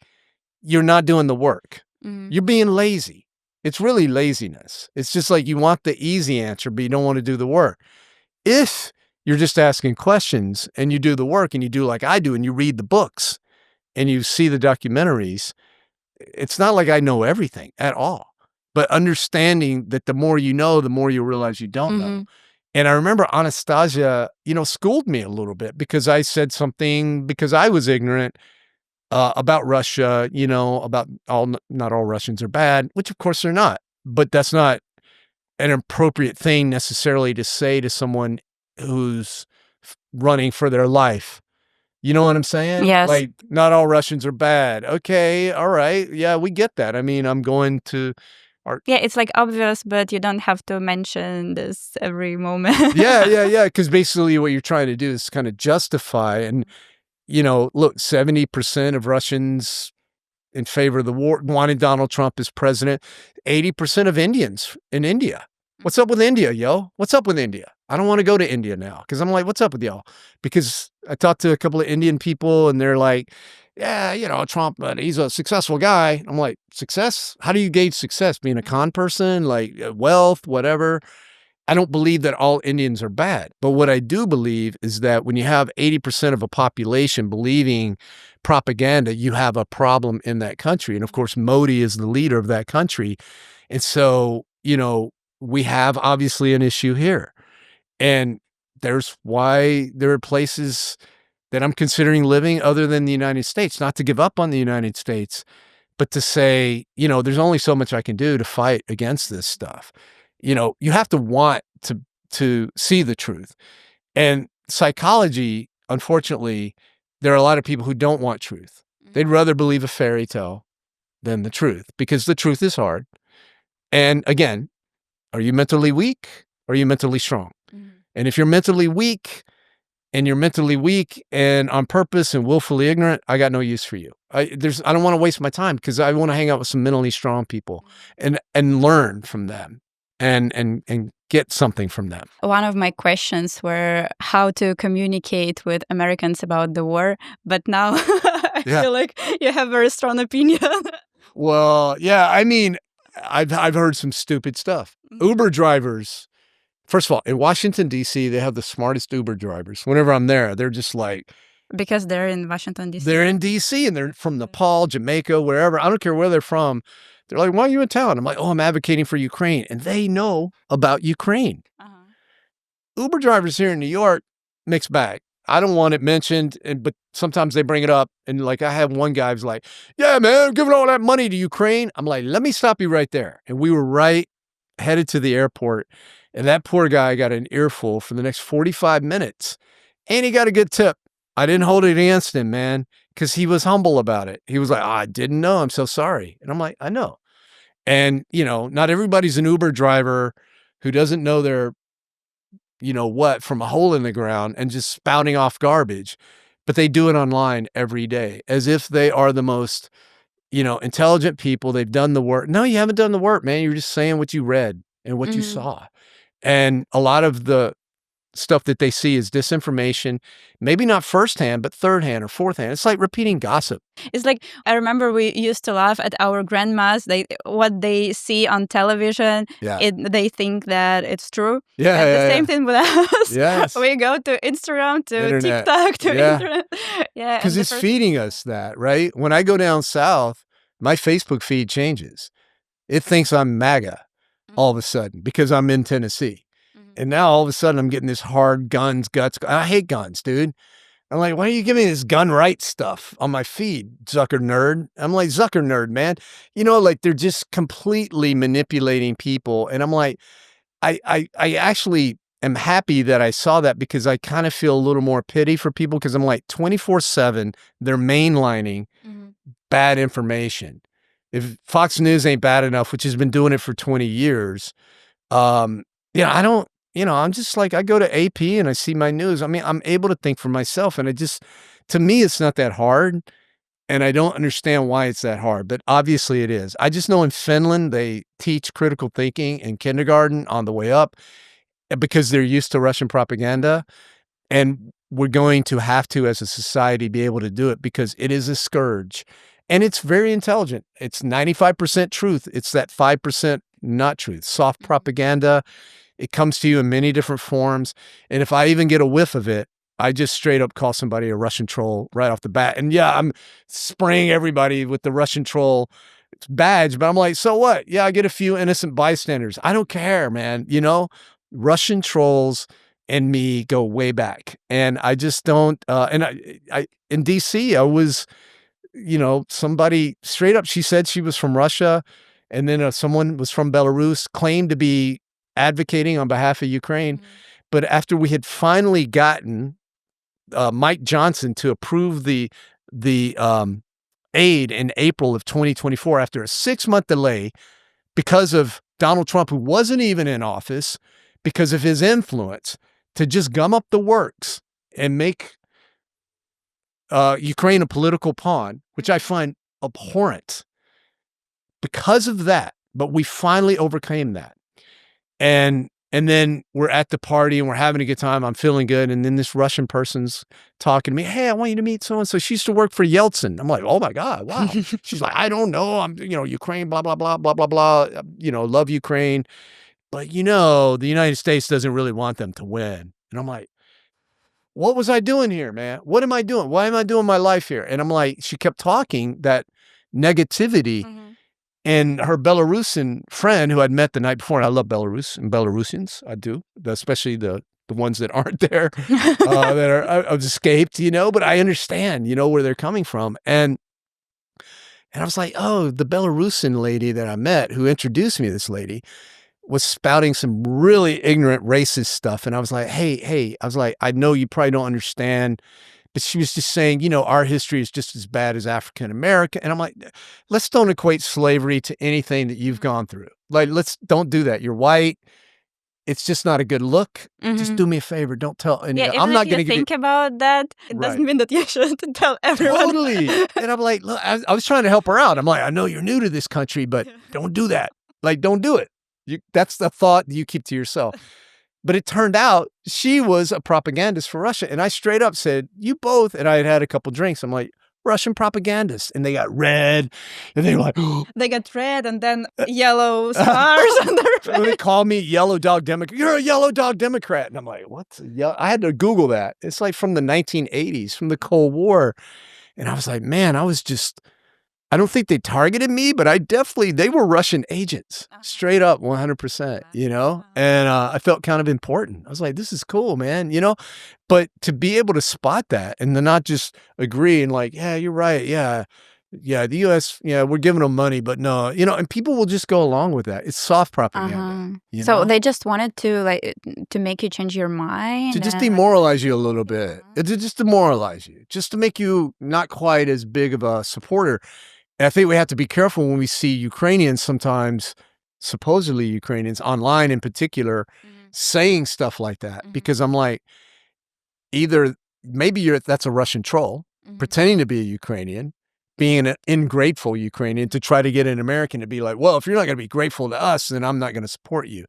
you're not doing the work. You're being lazy. It's really laziness. It's just like you want the easy answer, but you don't want to do the work. If you're just asking questions and you do the work and you do like I do and you read the books and you see the documentaries, it's not like I know everything at all. But understanding that the more you know, the more you realize you don't know. And I remember Anastasia, you know, schooled me a little bit because I said something because I was ignorant about Russia, you know, about not all Russians are bad, which of course they're not. But that's not an appropriate thing necessarily to say to someone who's running for their life. You know what I'm saying? Yes. Like, not all Russians are bad. Okay, all right. Yeah, we get that. I mean, I'm going to... Yeah, it's like obvious, but you don't have to mention this every moment. Yeah. Because basically what you're trying to do is kind of justify. And, you know, look, 70% of Russians in favor of the war wanted Donald Trump as president. 80% of Indians in India. What's up with India, yo? What's up with India? I don't want to go to India now because I'm like, what's up with y'all? Because I talked to a couple of Indian people and they're like, yeah, Trump, he's a successful guy. I'm like, success? How do you gauge success? Being a con person, like wealth, whatever. I don't believe that all Indians are bad. But what I do believe is that when you have 80% of a population believing propaganda, you have a problem in that country. And of course, Modi is the leader of that country. And so, we have obviously an issue here. And there's why there are places that I'm considering living other than the United States, not to give up on the United States, but to say, there's only so much I can do to fight against this stuff. You have to want to see the truth. And psychology, unfortunately, there are a lot of people who don't want truth. They'd rather believe a fairy tale than the truth, because the truth is hard. And again, are you mentally weak or are you mentally strong? And if you're mentally weak and on purpose and willfully ignorant, I got no use for you. I don't want to waste my time, because I want to hang out with some mentally strong people and learn from them and get something from them. One of my questions were how to communicate with Americans about the war, but now I feel like you have a very strong opinion. Well, yeah, I mean, I've heard some stupid stuff. Uber drivers, first of all, in Washington, D.C., they have the smartest Uber drivers. Whenever I'm there, they're just like... Because they're in Washington, D.C.? They're in D.C. and they're from Nepal, Jamaica, wherever. I don't care where they're from. They're like, why are you in town? I'm like, I'm advocating for Ukraine. And they know about Ukraine. Uber drivers here in New York, mixed bag. I don't want it mentioned, but sometimes they bring it up. And like, I have one guy who's like, yeah, man, I'm giving all that money to Ukraine. I'm like, let me stop you right there. And we were headed to the airport. And that poor guy got an earful for the next 45 minutes. And he got a good tip. I didn't hold it against him, man, because he was humble about it. He was like, I didn't know. I'm so sorry. And I'm like, I know. And, not everybody's an Uber driver who doesn't know their, from a hole in the ground and just spouting off garbage. But they do it online every day as if they are the most, intelligent people. They've done the work. No, you haven't done the work, man. You're just saying what you read and what you saw. And a lot of the stuff that they see is disinformation, maybe not firsthand, but third hand or fourth hand. It's like repeating gossip. It's like, I remember we used to laugh at our grandmas. What they see on television, they think that it's true. Yeah, and the same thing with us. Yes. We go to Instagram, to Internet. TikTok, to internet. Yeah. Because it's feeding us that, right? When I go down south, my Facebook feed changes. It thinks I'm MAGA all of a sudden because I'm in Tennessee. And now all of a sudden I'm getting this hard guns, guts. I hate guns, dude. I'm like, why are you giving me this gun rights stuff on my feed, Zucker nerd? I'm like, Zucker nerd, man. Like they're just completely manipulating people. And I'm like, I actually am happy that I saw that, because I kind of feel a little more pity for people, because I'm like 24/7, they're mainlining bad information. If Fox News ain't bad enough, which has been doing it for 20 years, I don't, I'm just like, I go to AP and I see my news. I mean, I'm able to think for myself, and to me, it's not that hard, and I don't understand why it's that hard, but obviously it is. I just know in Finland, they teach critical thinking in kindergarten on the way up, because they're used to Russian propaganda, and we're going to have to, as a society, be able to do it, because it is a scourge, and it's very intelligent. It's 95% truth. It's that 5% not truth, soft propaganda. It comes to you in many different forms. And if I even get a whiff of it, I just straight up call somebody a Russian troll right off the bat. And yeah, I'm spraying everybody with the Russian troll badge, but I'm like, so what? Yeah, I get a few innocent bystanders. I don't care, man. Russian trolls and me go way back. And I just don't, and I in DC, I was, somebody straight up, she said she was from Russia. And then someone was from Belarus, claimed to be advocating on behalf of Ukraine. But after we had finally gotten Mike Johnson to approve the aid in April of 2024, after a 6-month delay, because of Donald Trump, who wasn't even in office, because of his influence, to just gum up the works and make Ukraine a political pawn, which I find abhorrent. Because of that, but we finally overcame that. And And then we're at the party and we're having a good time. I'm feeling good. And then this Russian person's talking to me. Hey, I want you to meet so-and-so. She used to work for Yeltsin. I'm like, oh my God, wow. She's like, I don't know. I'm, Ukraine, blah, blah, blah, blah, blah, blah. Love Ukraine. But, the United States doesn't really want them to win. And I'm like, what was I doing here, man? What am I doing? Why am I doing my life here? And I'm like, she kept talking that negativity. And her Belarusian friend who I'd met the night before, and I love Belarus and Belarusians, I do, especially the ones that aren't there, that are I've escaped, but I understand, where they're coming from. And I was like, oh, the Belarusian lady that I met who introduced me to this lady was spouting some really ignorant racist stuff. And I was like, hey, I know you probably don't understand. But she was just saying, our history is just as bad as African American. And I'm like, let's don't equate slavery to anything that you've gone through. Like, don't do that. You're white. It's just not a good look. Just do me a favor. Don't tell. And I'm not going to think about that. It doesn't mean that you should tell everyone. Totally. And I'm like, look, I was trying to help her out. I'm like, I know you're new to this country, but don't do that. Like, don't do it. That's the thought you keep to yourself. But it turned out she was a propagandist for Russia. And I straight up said, you both, and I had a couple drinks. I'm like, Russian propagandists. And they got red. And they were like, they got red and then yellow stars on their face. They call me Yellow Dog Democrat. You're a Yellow Dog Democrat. And I'm like, what's I had to Google that. It's like from the 1980s, from the Cold War. And I was like, man, I don't think they targeted me, but they were Russian agents, straight up 100%, and I felt kind of important. I was like, this is cool, man, but to be able to spot that and to not just agree and like, yeah, you're right. Yeah, the U.S., we're giving them money, but no, and people will just go along with that. It's soft propaganda. So they just wanted to make you change your mind? To just demoralize you a little bit. To just demoralize you, just to make you not quite as big of a supporter. And I think we have to be careful when we see Ukrainians sometimes, supposedly Ukrainians, online in particular, saying stuff like that. Because I'm like, either maybe that's a Russian troll, pretending to be a Ukrainian, being an ingrateful Ukrainian to try to get an American to be like, well, if you're not going to be grateful to us, then I'm not going to support you.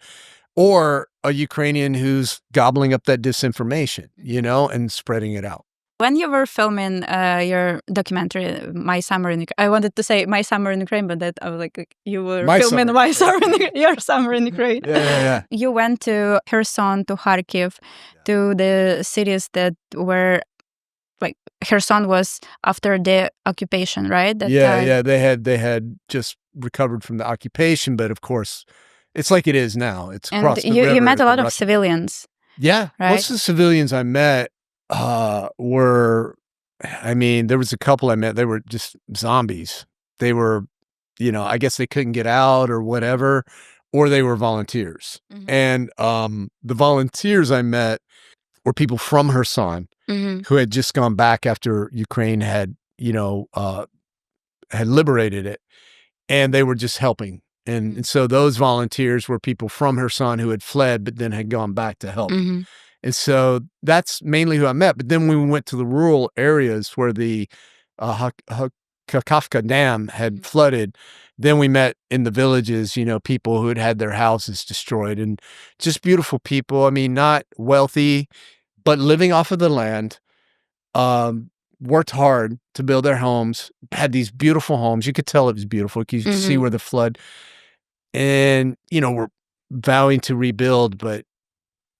Or a Ukrainian who's gobbling up that disinformation, and spreading it out. When you were filming your documentary, My Summer in Ukraine, I wanted to say My Summer in Ukraine, but I was like, you were filming Your Summer in Ukraine. Yeah. You went to Kherson, to Kharkiv, to the cities that were, like, Kherson was after the occupation, right? Yeah. They had just recovered from the occupation, but of course, it's like it is now. It's across the river. You met a lot of civilians. Yeah. Right? Most of the civilians I met there was a couple I met, they were just zombies. They were, I guess they couldn't get out or whatever, or they were volunteers. And the volunteers I met were people from Kherson who had just gone back after Ukraine had liberated it, and they were just helping. And so those volunteers were people from Kherson who had fled but then had gone back to help. And so that's mainly who I met. But then when we went to the rural areas where the Kakhovka Dam had flooded, then we met in the villages, people who had had their houses destroyed, and just beautiful people. I mean, not wealthy, but living off of the land, worked hard to build their homes, had these beautiful homes. You could tell it was beautiful. You could see where the flood, and, we're vowing to rebuild, but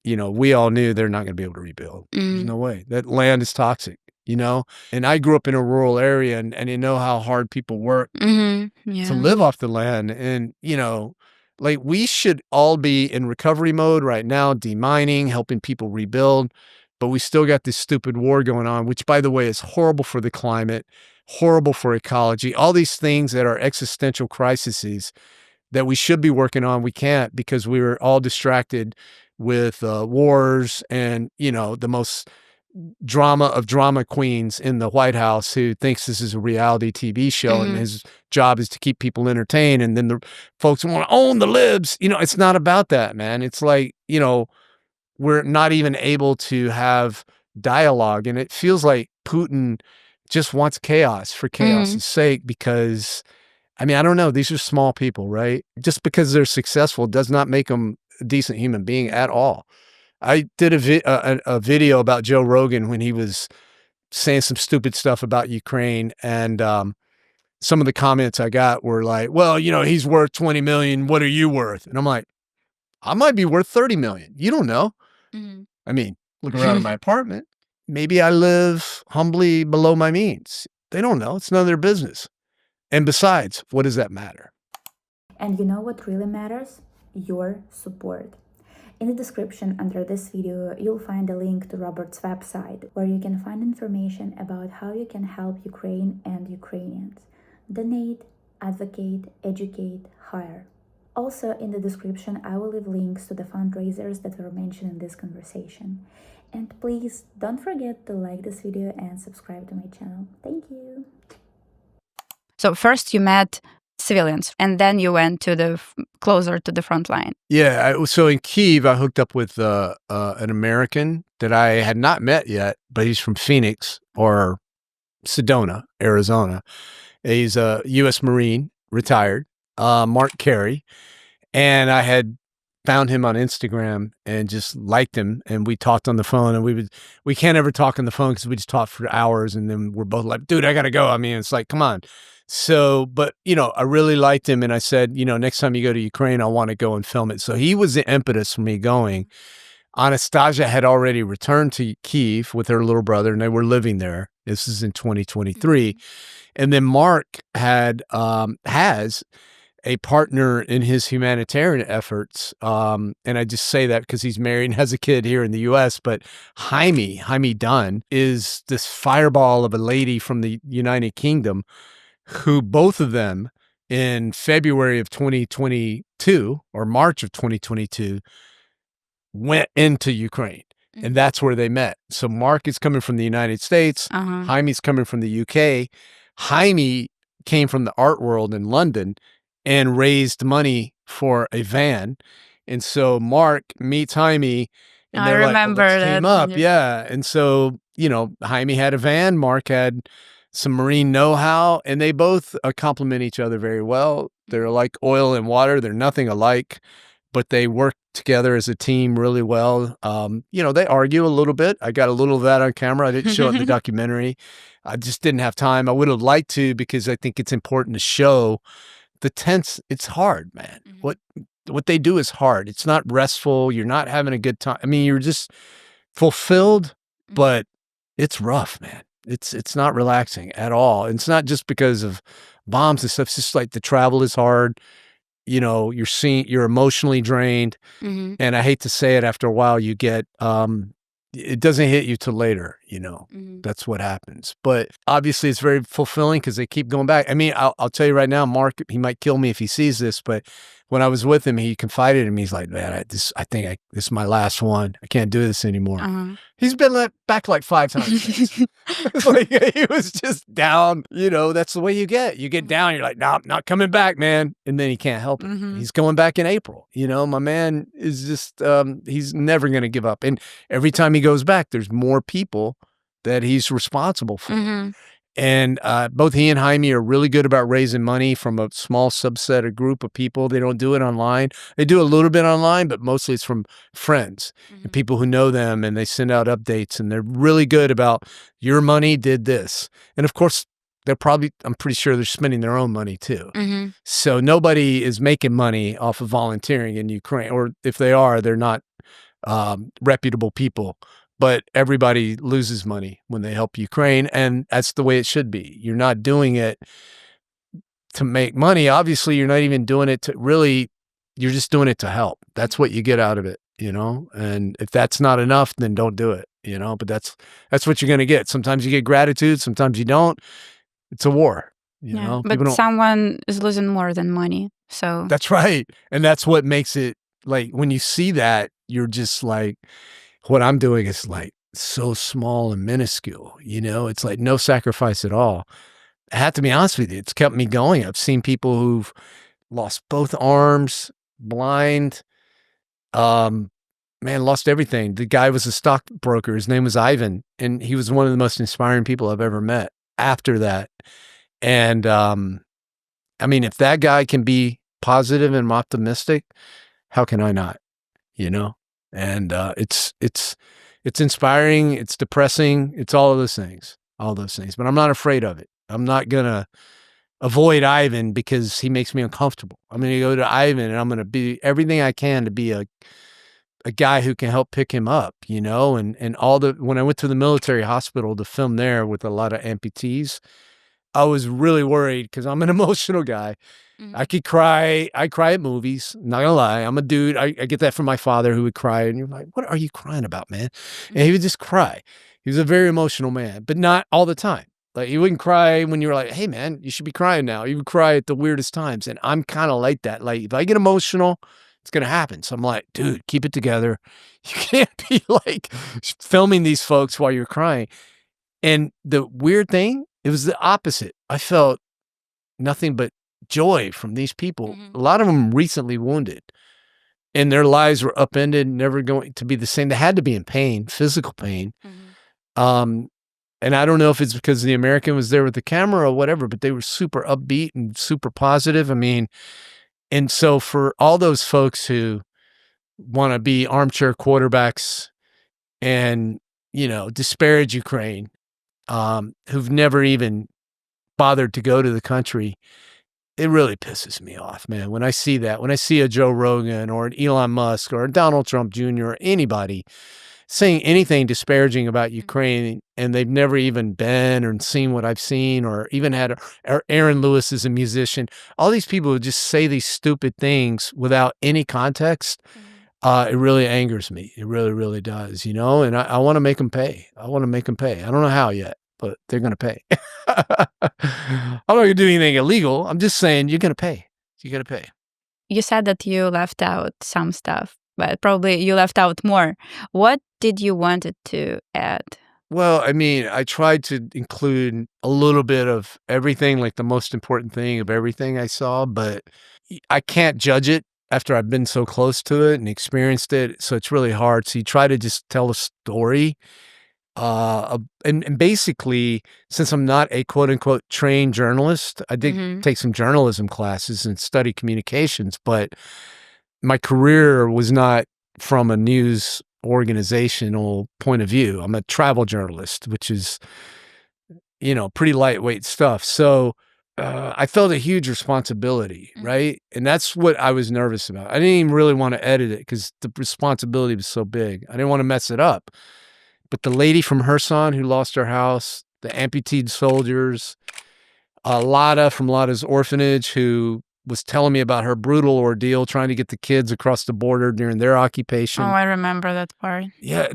we all knew they're not going to be able to rebuild. There's no way. That land is toxic, And I grew up in a rural area, and you know how hard people work to live off the land. And, like, we should all be in recovery mode right now, demining, helping people rebuild. But we still got this stupid war going on, which, by the way, is horrible for the climate, horrible for ecology, all these things that are existential crises that we should be working on. We can't because we were all distracted with wars and, the most drama of drama queens in the White House who thinks this is a reality TV show and his job is to keep people entertained. And then the folks want to own the libs. It's not about that, man. It's like, we're not even able to have dialogue. And it feels like Putin just wants chaos for chaos' sake because, I don't know. These are small people, right? Just because they're successful does not make them decent human being at all. I did a video about Joe Rogan when he was saying some stupid stuff about Ukraine, and some of the comments I got were like, well, you know, he's worth 20 million. What are you worth? And I'm like, I might be worth 30 million. You don't know. Mhm. I mean, look around at my apartment. Maybe I live humbly below my means. They don't know. It's none of their business. And besides, what does that matter? And you know what really matters? Your support. In the description under this video, you'll find a link to Robert's website, where you can find information about how you can help Ukraine and Ukrainians. Donate, advocate, educate, hire. Also, in the description, I will leave links to the fundraisers that were mentioned in this conversation. And please don't forget to like this video and subscribe to my channel. Thank you. So first you met civilians, and then you went to the closer to the front line. Yeah. So in Kyiv, I hooked up with an American that I had not met yet, but he's from Phoenix or Sedona, Arizona. He's a U.S. Marine, retired, Mark Carey. And I had found him on Instagram and just liked him. And we talked on the phone, and we can't ever talk on the phone because we just talked for hours. And then we're both like, dude, I got to go. I mean, it's like, come on. So, but, you know, I really liked him. And I said, you know, next time you go to Ukraine, I want to go and film it. So he was the impetus for me going. Anastasia had already returned to Kyiv with her little brother, and they were living there. This is in 2023. And then Mark has a partner in his humanitarian efforts. And I just say that because he's married and has a kid here in the U.S. But Jaime Dunn is this fireball of a lady from the United Kingdom, who both of them in February of 2022 or March of 2022 went into Ukraine. And that's where they met. So Mark is coming from the United States. Jaime's coming from the UK. Jaime came from the art world in London and raised money for a van. And so Mark meets Jaime, and I they're remember like, well, let's team that. up. Yeah. And so, you know, Jaime had a van, Mark had some marine know-how, and they both complement each other very well. They're like oil and water. They're nothing alike, but they work together as a team really well. You know, they argue a little bit. I got a little of that on camera. I didn't show it in the documentary. I just didn't have time. I would have liked to, because I think it's important to show the tense. It's hard, man. What they do is hard. It's not restful. You're not having a good time. I mean, you're just fulfilled, but it's rough, man. It's not relaxing at all. And it's not just because of bombs and stuff. It's just like the travel is hard. You know, you're emotionally drained. And I hate to say it, after a while you get, it doesn't hit you till later, you know. That's what happens. But obviously it's very fulfilling because they keep going back. I mean, I'll tell you right now, Mark, he might kill me if he sees this, but when I was with him, he confided in me. He's like, man, I think this is my last one. I can't do this anymore. He's been back like 5 times. Like, he was just down. You know, that's the way you get. You get down, you're like, no, not coming back, man. And then he can't help it. He's going back in April. You know, my man is just, he's never going to give up. And every time he goes back, there's more people that he's responsible for. And both he and Jaime are really good about raising money from a small subset, a group of people. They don't do it online. They do a little bit online, but mostly it's from friends and people who know them, and they send out updates, and they're really good about your money did this. And of course, I'm pretty sure they're spending their own money too. So nobody is making money off of volunteering in Ukraine, or if they are, they're not reputable people. But everybody loses money when they help Ukraine, and that's the way it should be. You're not doing it to make money. Obviously, you're not even doing it to really, you're just doing it to help. That's what you get out of it, you know? And if that's not enough, then don't do it, you know? But that's what you're going to get. Sometimes you get gratitude, sometimes you don't. It's a war, you know? But someone is losing more than money, so. That's right. And that's what makes it, like, when you see that, you're just like, what I'm doing is like so small and minuscule, you know, it's like no sacrifice at all. I have to be honest with you. It's kept me going. I've seen people who've lost both arms, blind, lost everything. The guy was a stockbroker. His name was Ivan, and he was one of the most inspiring people I've ever met after that. And, I mean, if that guy can be positive and optimistic, how can I not? you know? And it's inspiring, it's depressing, it's all of those things. But I'm not afraid of it. I'm not gonna avoid Ivan because he makes me uncomfortable. I'm gonna go to Ivan and I'm gonna be everything I can to be a guy who can help pick him up, you know? And when I went to the military hospital to film there with a lot of amputees, I was really worried because I'm an emotional guy. I could cry. I cry at movies. Not gonna lie. I'm a dude. I get that from my father who would cry. And you're like, what are you crying about, man? And he would just cry. He was a very emotional man, but not all the time. Like, he wouldn't cry when you were like, hey, man, you should be crying now. He would cry at the weirdest times. And I'm kind of like that. Like, if I get emotional, it's going to happen. So I'm like, dude, keep it together. You can't be like filming these folks while you're crying. And the weird thing, it was the opposite. I felt nothing but joy from these people. A lot of them recently wounded, and their lives were upended, never going to be the same. They had to be in pain, physical pain. And I don't know if it's because the American was there with the camera or whatever, but they were super upbeat and super positive. I mean, and so for all those folks who want to be armchair quarterbacks and, you know, disparage Ukraine, who've never even bothered to go to the country, it really pisses me off, man. When I see that, when I see a Joe Rogan or an Elon Musk or a Donald Trump Jr. or anybody saying anything disparaging about Ukraine, and they've never even been or seen what I've seen, or even had or Aaron Lewis is a musician. All these people who just say these stupid things without any context, it really angers me. It really, really does, you know? And I want to make them pay. I don't know how yet, but they're going to pay. I'm not going to do anything illegal. I'm just saying you're going to pay. You got to pay. You said that you left out some stuff, but probably you left out more. What did you want it to add? Well, I mean, I tried to include a little bit of everything, like the most important thing of everything I saw, but I can't judge it after I've been so close to it and experienced it. So it's really hard. So you try to just tell a story. And basically, since I'm not a quote unquote trained journalist, I did take some journalism classes and study communications, but my career was not from a news organizational point of view. I'm a travel journalist, which is, you know, pretty lightweight stuff. So I felt a huge responsibility, right? And that's what I was nervous about. I didn't even really want to edit it because the responsibility was so big. I didn't want to mess it up. But the lady from Kherson who lost her house, the amputee soldiers, Lada from Lada's orphanage who was telling me about her brutal ordeal trying to get the kids across the border during their occupation. Oh, I remember that part. Yeah,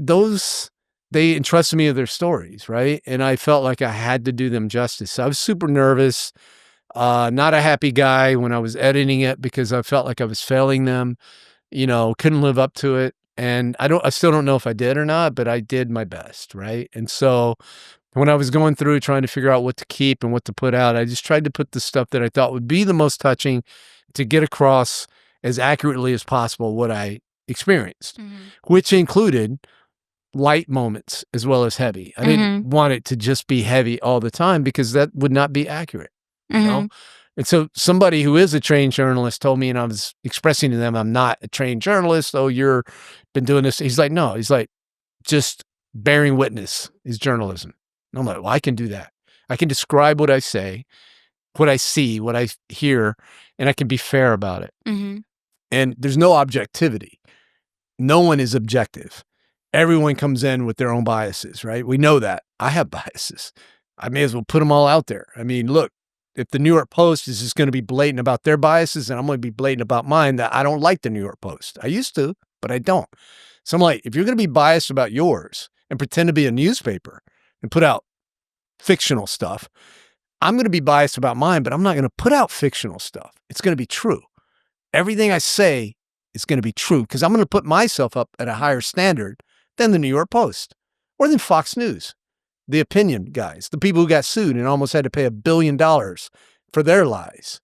they entrusted me with their stories, right? And I felt like I had to do them justice. So I was super nervous, not a happy guy when I was editing it because I felt like I was failing them, you know, couldn't live up to it. And I still don't know if I did or not, but I did my best, right? And so when I was going through trying to figure out what to keep and what to put out, I just tried to put the stuff that I thought would be the most touching to get across as accurately as possible what I experienced, which included light moments as well as heavy. I didn't want it to just be heavy all the time because that would not be accurate, you know? And so somebody who is a trained journalist told me, and I was expressing to them, I'm not a trained journalist. Oh, you're been doing this. He's like, no, he's like, just bearing witness is journalism. And I'm like, well, I can do that. I can describe what I say, what I see, what I hear, and I can be fair about it. And there's no objectivity. No one is objective. Everyone comes in with their own biases, right? We know that. I have biases. I may as well put them all out there. I mean, look, if the New York Post is just going to be blatant about their biases, and I'm going to be blatant about mine, that I don't like the New York Post. I used to, but I don't. So I'm like, if you're going to be biased about yours and pretend to be a newspaper and put out fictional stuff, I'm going to be biased about mine, but I'm not going to put out fictional stuff. It's going to be true. Everything I say is going to be true because I'm going to put myself up at a higher standard than the New York Post or than Fox News. The opinion guys, the people who got sued and almost had to pay $1 billion for their lies.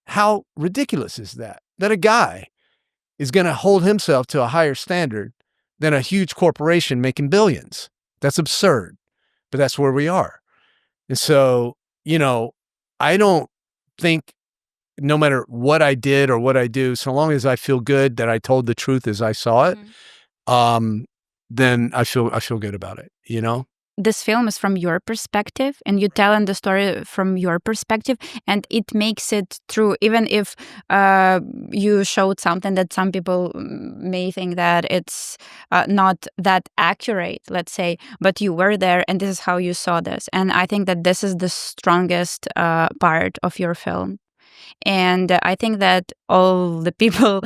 How ridiculous is that? That a guy is going to hold himself to a higher standard than a huge corporation making billions. That's absurd, but that's where we are. And so, you know, I don't think no matter what I did or what I do, so long as I feel good that I told the truth as I saw it, then I feel good about it, you know? This film is from your perspective, and you telling the story from your perspective, and it makes it true, even if you showed something that some people may think that it's not that accurate, let's say, but you were there, and this is how you saw this. And I think that this is the strongest part of your film. And I think that all the people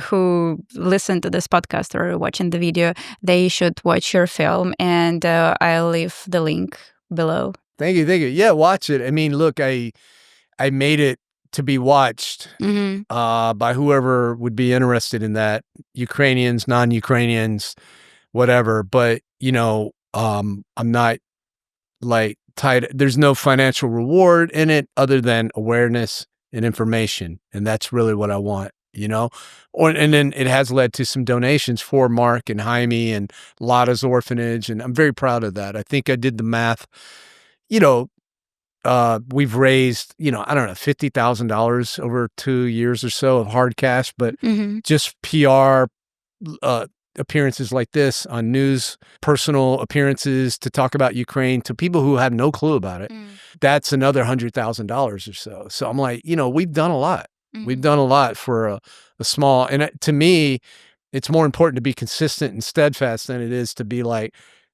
who listen to this podcast or watching the video, they should watch your film, and I'll leave the link below. Thank you. Yeah, watch it. I mean, look, I made it to be watched by whoever would be interested in that, Ukrainians, non-Ukrainians, whatever. But, you know, I'm not like tied. There's no financial reward in it other than awareness and information. And that's really what I want, you know? And then it has led to some donations for Mark and Jaime and Lotta's orphanage. And I'm very proud of that. I think I did the math, you know, we've raised, you know, I don't know, $50,000 over 2 years or so of hard cash, but just PR, appearances like this on news, personal appearances to talk about Ukraine to people who have no clue about it. That's another $100,000 or so. So I'm like, you know, we've done a lot. We've done a lot for a small, and to me, it's more important to be consistent and steadfast than it is to be like,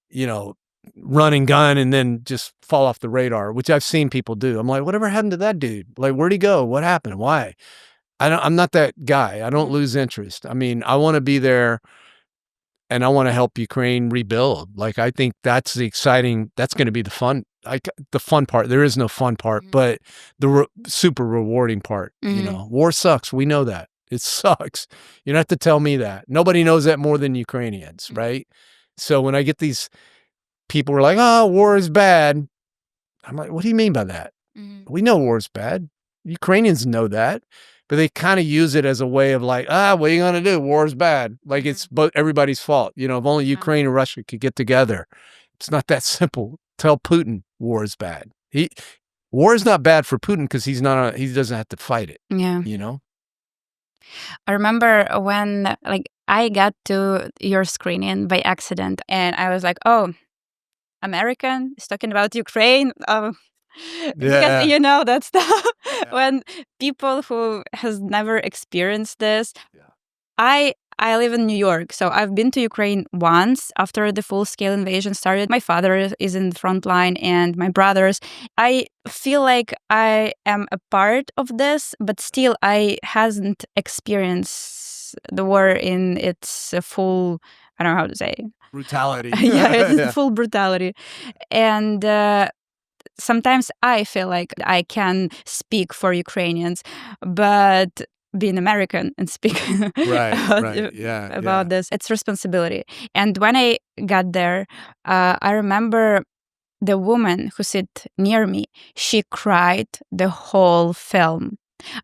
you know, run and gun and then just fall off the radar, which I've seen people do. I'm like, whatever happened to that dude? Like, where'd he go? What happened? Why? I'm not that guy. I don't lose interest. I mean, I want to be there. And I want to help Ukraine rebuild. Like, I think that's the exciting, that's going to be the fun part. There is no fun part, but the super rewarding part, you know, war sucks. We know that. It sucks. You don't have to tell me that. Nobody knows that more than Ukrainians, right? So when I get these people who are like, oh, war is bad. I'm like, what do you mean by that? We know war is bad. Ukrainians know that. But they kind of use it as a way of like, what are you going to do? War is bad. Like it's everybody's fault. You know, if only Ukraine and Russia could get together. It's not that simple. Tell Putin war is bad. War is not bad for Putin because he doesn't have to fight it. Yeah. You know? I remember when like I got to your screening by accident, and I was like, oh, American is talking about Ukraine. Because you know that stuff when people who has never experienced this. I live in New York, so I've been to Ukraine once after the full-scale invasion started. My father is in the front line, and my brothers. I feel like I am a part of this, but still I hasn't experienced the war in its full, I don't know how to say, brutality. It's full brutality. And sometimes I feel like I can speak for Ukrainians, but being American and speak about this, it's responsibility. And when I got there, I remember the woman who sit near me, she cried the whole film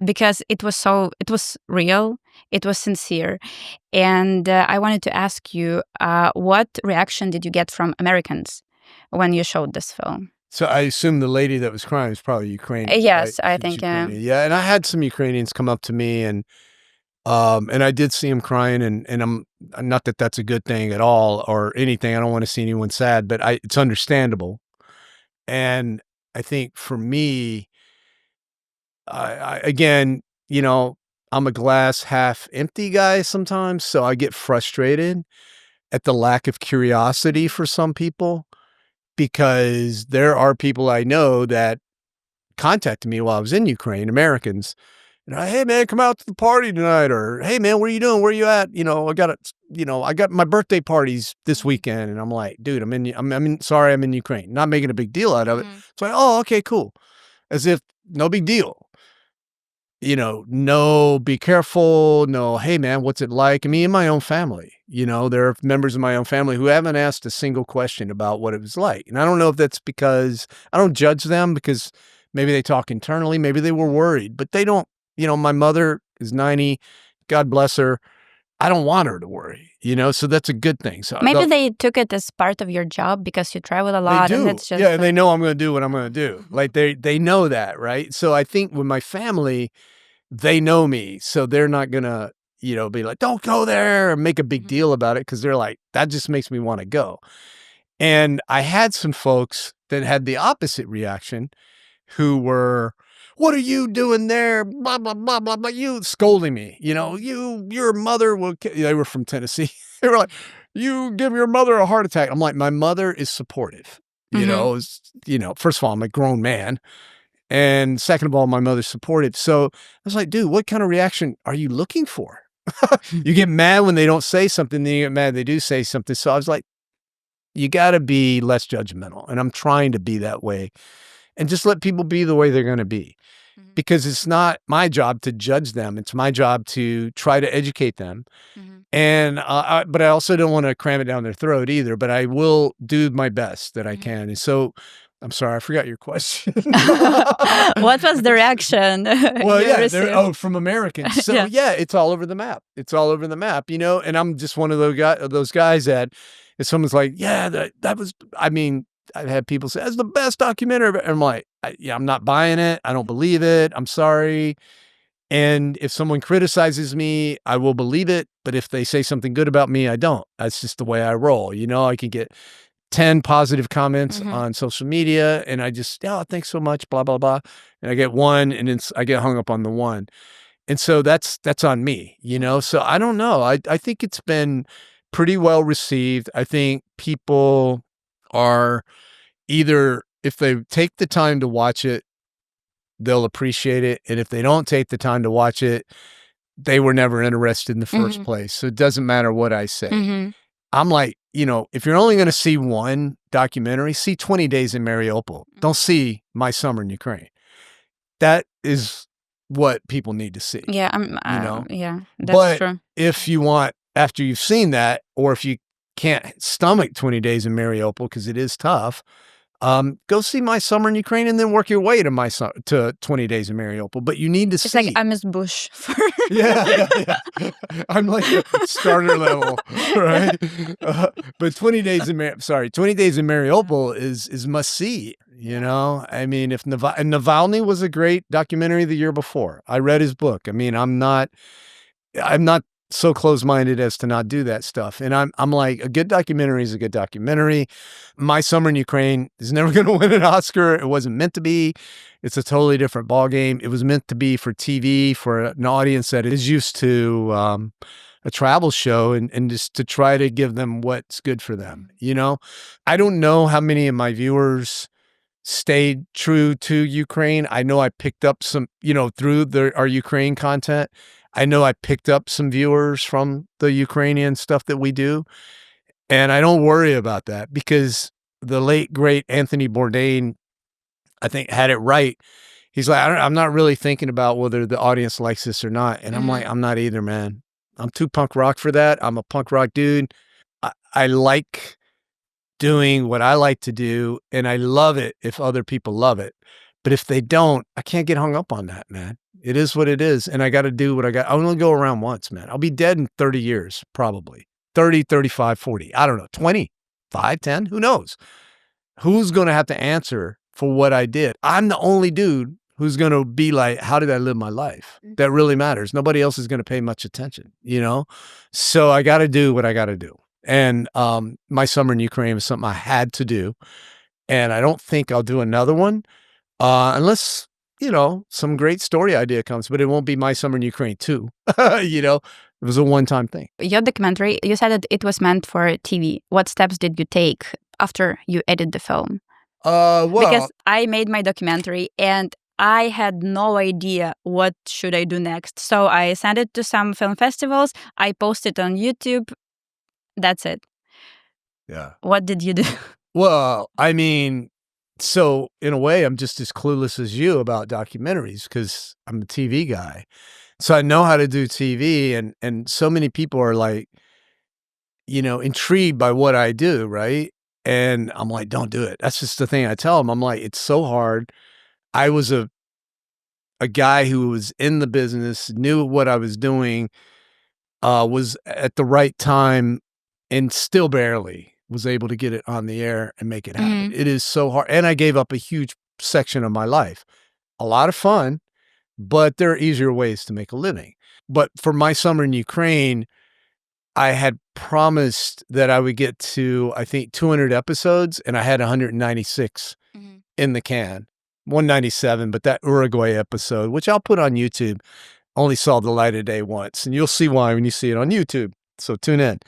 because it was real, it was sincere. And I wanted to ask you, what reaction did you get from Americans when you showed this film? So I assume the lady that was crying was probably Ukrainian. Yes, right? I think. Yeah, and I had some Ukrainians come up to me, and I did see them crying, and I'm not that that's a good thing at all or anything. I don't want to see anyone sad, but it's understandable. And I think for me, I again, you know, I'm a glass half empty guy sometimes, so I get frustrated at the lack of curiosity for some people. Because there are people I know that contacted me while I was in Ukraine, Americans. And hey man, come out to the party tonight, or hey man, what are you doing? Where are you at? You know, I got my birthday parties this weekend, and I'm like, dude, I'm in Ukraine. Not making a big deal out of it. So oh, okay, cool, as if no big deal. You know, no, be careful. No, hey man, what's it like? I mean, in my own family, you know, there are members of my own family who haven't asked a single question about what it was like. And I don't know if that's because I don't judge them, because maybe they talk internally, maybe they were worried, but they don't, you know, my mother is 90, God bless her. I don't want her to worry, you know, so that's a good thing. So maybe they took it as part of your job because you travel a lot. They do. And it's just and they know I'm going to do what I'm going to do. Like they know that, right? So I think with my family, they know me, so they're not gonna, be like, don't go there and make a big deal about it, because they're like, that just makes me want to go. And I had some folks that had the opposite reaction who were, what are you doing there? Blah, blah, blah, blah, blah. You scolding me, your mother will, they were from Tennessee. They were like, you give your mother a heart attack. I'm like, my mother is supportive, first of all, I'm a grown man. And second of all, my mother's supportive. So I was like, dude, what kind of reaction are you looking for? You get mad when they don't say something, then you get mad they do say something. So I was like, you got to be less judgmental. And I'm trying to be that way. And just let people be the way they're going to be. Because it's not my job to judge them. It's my job to try to educate them. And but I also don't want to cram it down their throat either. But I will do my best that I can. And so, I'm sorry, I forgot your question. What was the reaction? Well, yeah, from Americans. So yeah, it's all over the map. It's all over the map, and I'm just one of those guys that if someone's like, yeah, that was, I mean, I've had people say, that's the best documentary ever. And I'm like, I'm not buying it. I don't believe it. I'm sorry. And if someone criticizes me, I will believe it. But if they say something good about me, I don't. That's just the way I roll. I can get 10 positive comments on social media and I just, thanks so much, blah, blah, blah. And I get one and then I get hung up on the one. And so that's on me, So I don't know. I think it's been pretty well received. I think people are either, if they take the time to watch it, they'll appreciate it. And if they don't take the time to watch it, they were never interested in the first place. So it doesn't matter what I say. I'm like, if you're only going to see one documentary, see 20 Days in Mariupol. Don't see My Summer in Ukraine. That is what people need to see. Yeah, that's but true. If you want, after you've seen that, or if you can't stomach 20 Days in Mariupol because it is tough, go see My Summer in Ukraine and then work your way to 20 Days in Mariupol. But you need to see. It's like I'm Miss Bush. Yeah. I'm like a starter level, right? But 20 Days in Mariupol is must see. I mean, if Navalny was a great documentary the year before. I read his book. I mean, I'm not so close-minded as to not do that stuff. And I'm like, a good documentary is a good documentary. My Summer in Ukraine is never going to win an Oscar. It wasn't meant to be. It's a totally different ballgame. It was meant to be for TV, for an audience that is used to a travel show and just to try to give them what's good for them. I don't know how many of my viewers stayed true to Ukraine. I know I picked up some, through our Ukraine content. I know I picked up some viewers from the Ukrainian stuff that we do, and I don't worry about that because the late, great Anthony Bourdain, I think, had it right. He's like, I'm not really thinking about whether the audience likes this or not. And I'm like, I'm not either, man. I'm too punk rock for that. I'm a punk rock dude. I like doing what I like to do, and I love it if other people love it. But if they don't, I can't get hung up on that, man. It is what it is. And I got to do what I got. I only go around once, man. I'll be dead in 30 years, probably. 30, 35, 40. I don't know. 20, 5, 10. Who knows? Who's going to have to answer for what I did? I'm the only dude who's going to be like, how did I live my life? That really matters. Nobody else is going to pay much attention, So I got to do what I got to do. And My Summer in Ukraine was something I had to do. And I don't think I'll do another one unless, some great story idea comes, but it won't be My Summer in Ukraine too. It was a one-time thing. Your documentary, you said that it was meant for TV. What steps did you take after you edited the film? Because I made my documentary and I had no idea what should I do next. So I sent it to some film festivals. I posted on YouTube. That's it. Yeah. What did you do? Well, I mean, so in a way, I'm just as clueless as you about documentaries because I'm a TV guy. So I know how to do TV, and so many people are like, intrigued by what I do, right? And I'm like, don't do it. That's just the thing I tell them. I'm like, it's so hard. I was a guy who was in the business, knew what I was doing, was at the right time, and still barely was able to get it on the air and make it happen. It is so hard. And I gave up a huge section of my life. A lot of fun, but there are easier ways to make a living. But for my summer in Ukraine, I had promised that I would get to, I think, 200 episodes, and I had 196 in the can. 197, but that Uruguay episode, which I'll put on YouTube, only saw the light of day once. And you'll see why when you see it on YouTube. So tune in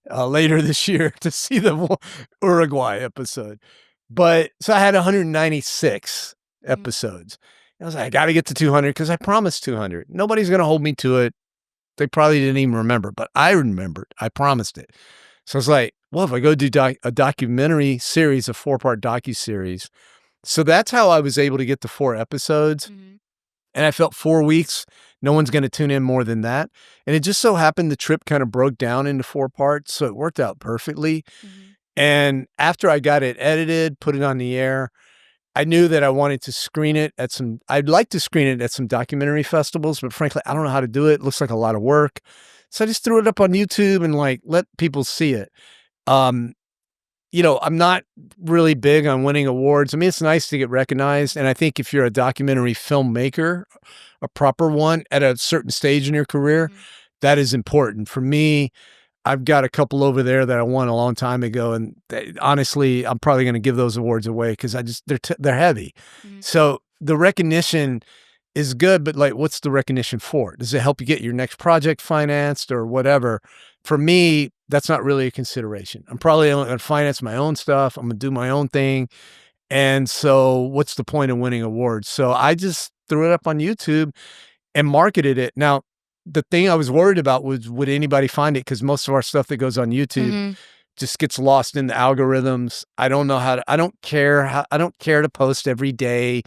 later this year to see the Uruguay episode. But so I had 196 episodes. I was like, I got to get to 200 because I promised 200. Nobody's going to hold me to it. They probably didn't even remember, but I remembered. I promised it. So I was like, well, if I go do a documentary series, a 4-part docuseries. So that's how I was able to get to 4 episodes. And I felt 4 weeks, no one's going to tune in more than that. And it just so happened the trip kind of broke down into 4 parts. So it worked out perfectly. And after I got it edited, put it on the air, I knew that I wanted to screen it at I'd like to screen it at some documentary festivals, but frankly, I don't know how to do it. It looks like a lot of work. So I just threw it up on YouTube and like, let people see it. You know, I'm not really big on winning awards. I mean, it's nice to get recognized. And I think if you're a documentary filmmaker, a proper one at a certain stage in your career, that is important. For me, I've got a couple over there that I won a long time ago. And honestly, I'm probably going to give those awards away because they're heavy. So the recognition is good, but like, what's the recognition for? Does it help you get your next project financed or whatever? For me, that's not really a consideration. I'm probably going to finance my own stuff. I'm going to do my own thing. And so what's the point of winning awards? So I just threw it up on YouTube and marketed it. Now, the thing I was worried about was, would anybody find it? Because most of our stuff that goes on YouTube just gets lost in the algorithms. I don't know how to, I don't care to post every day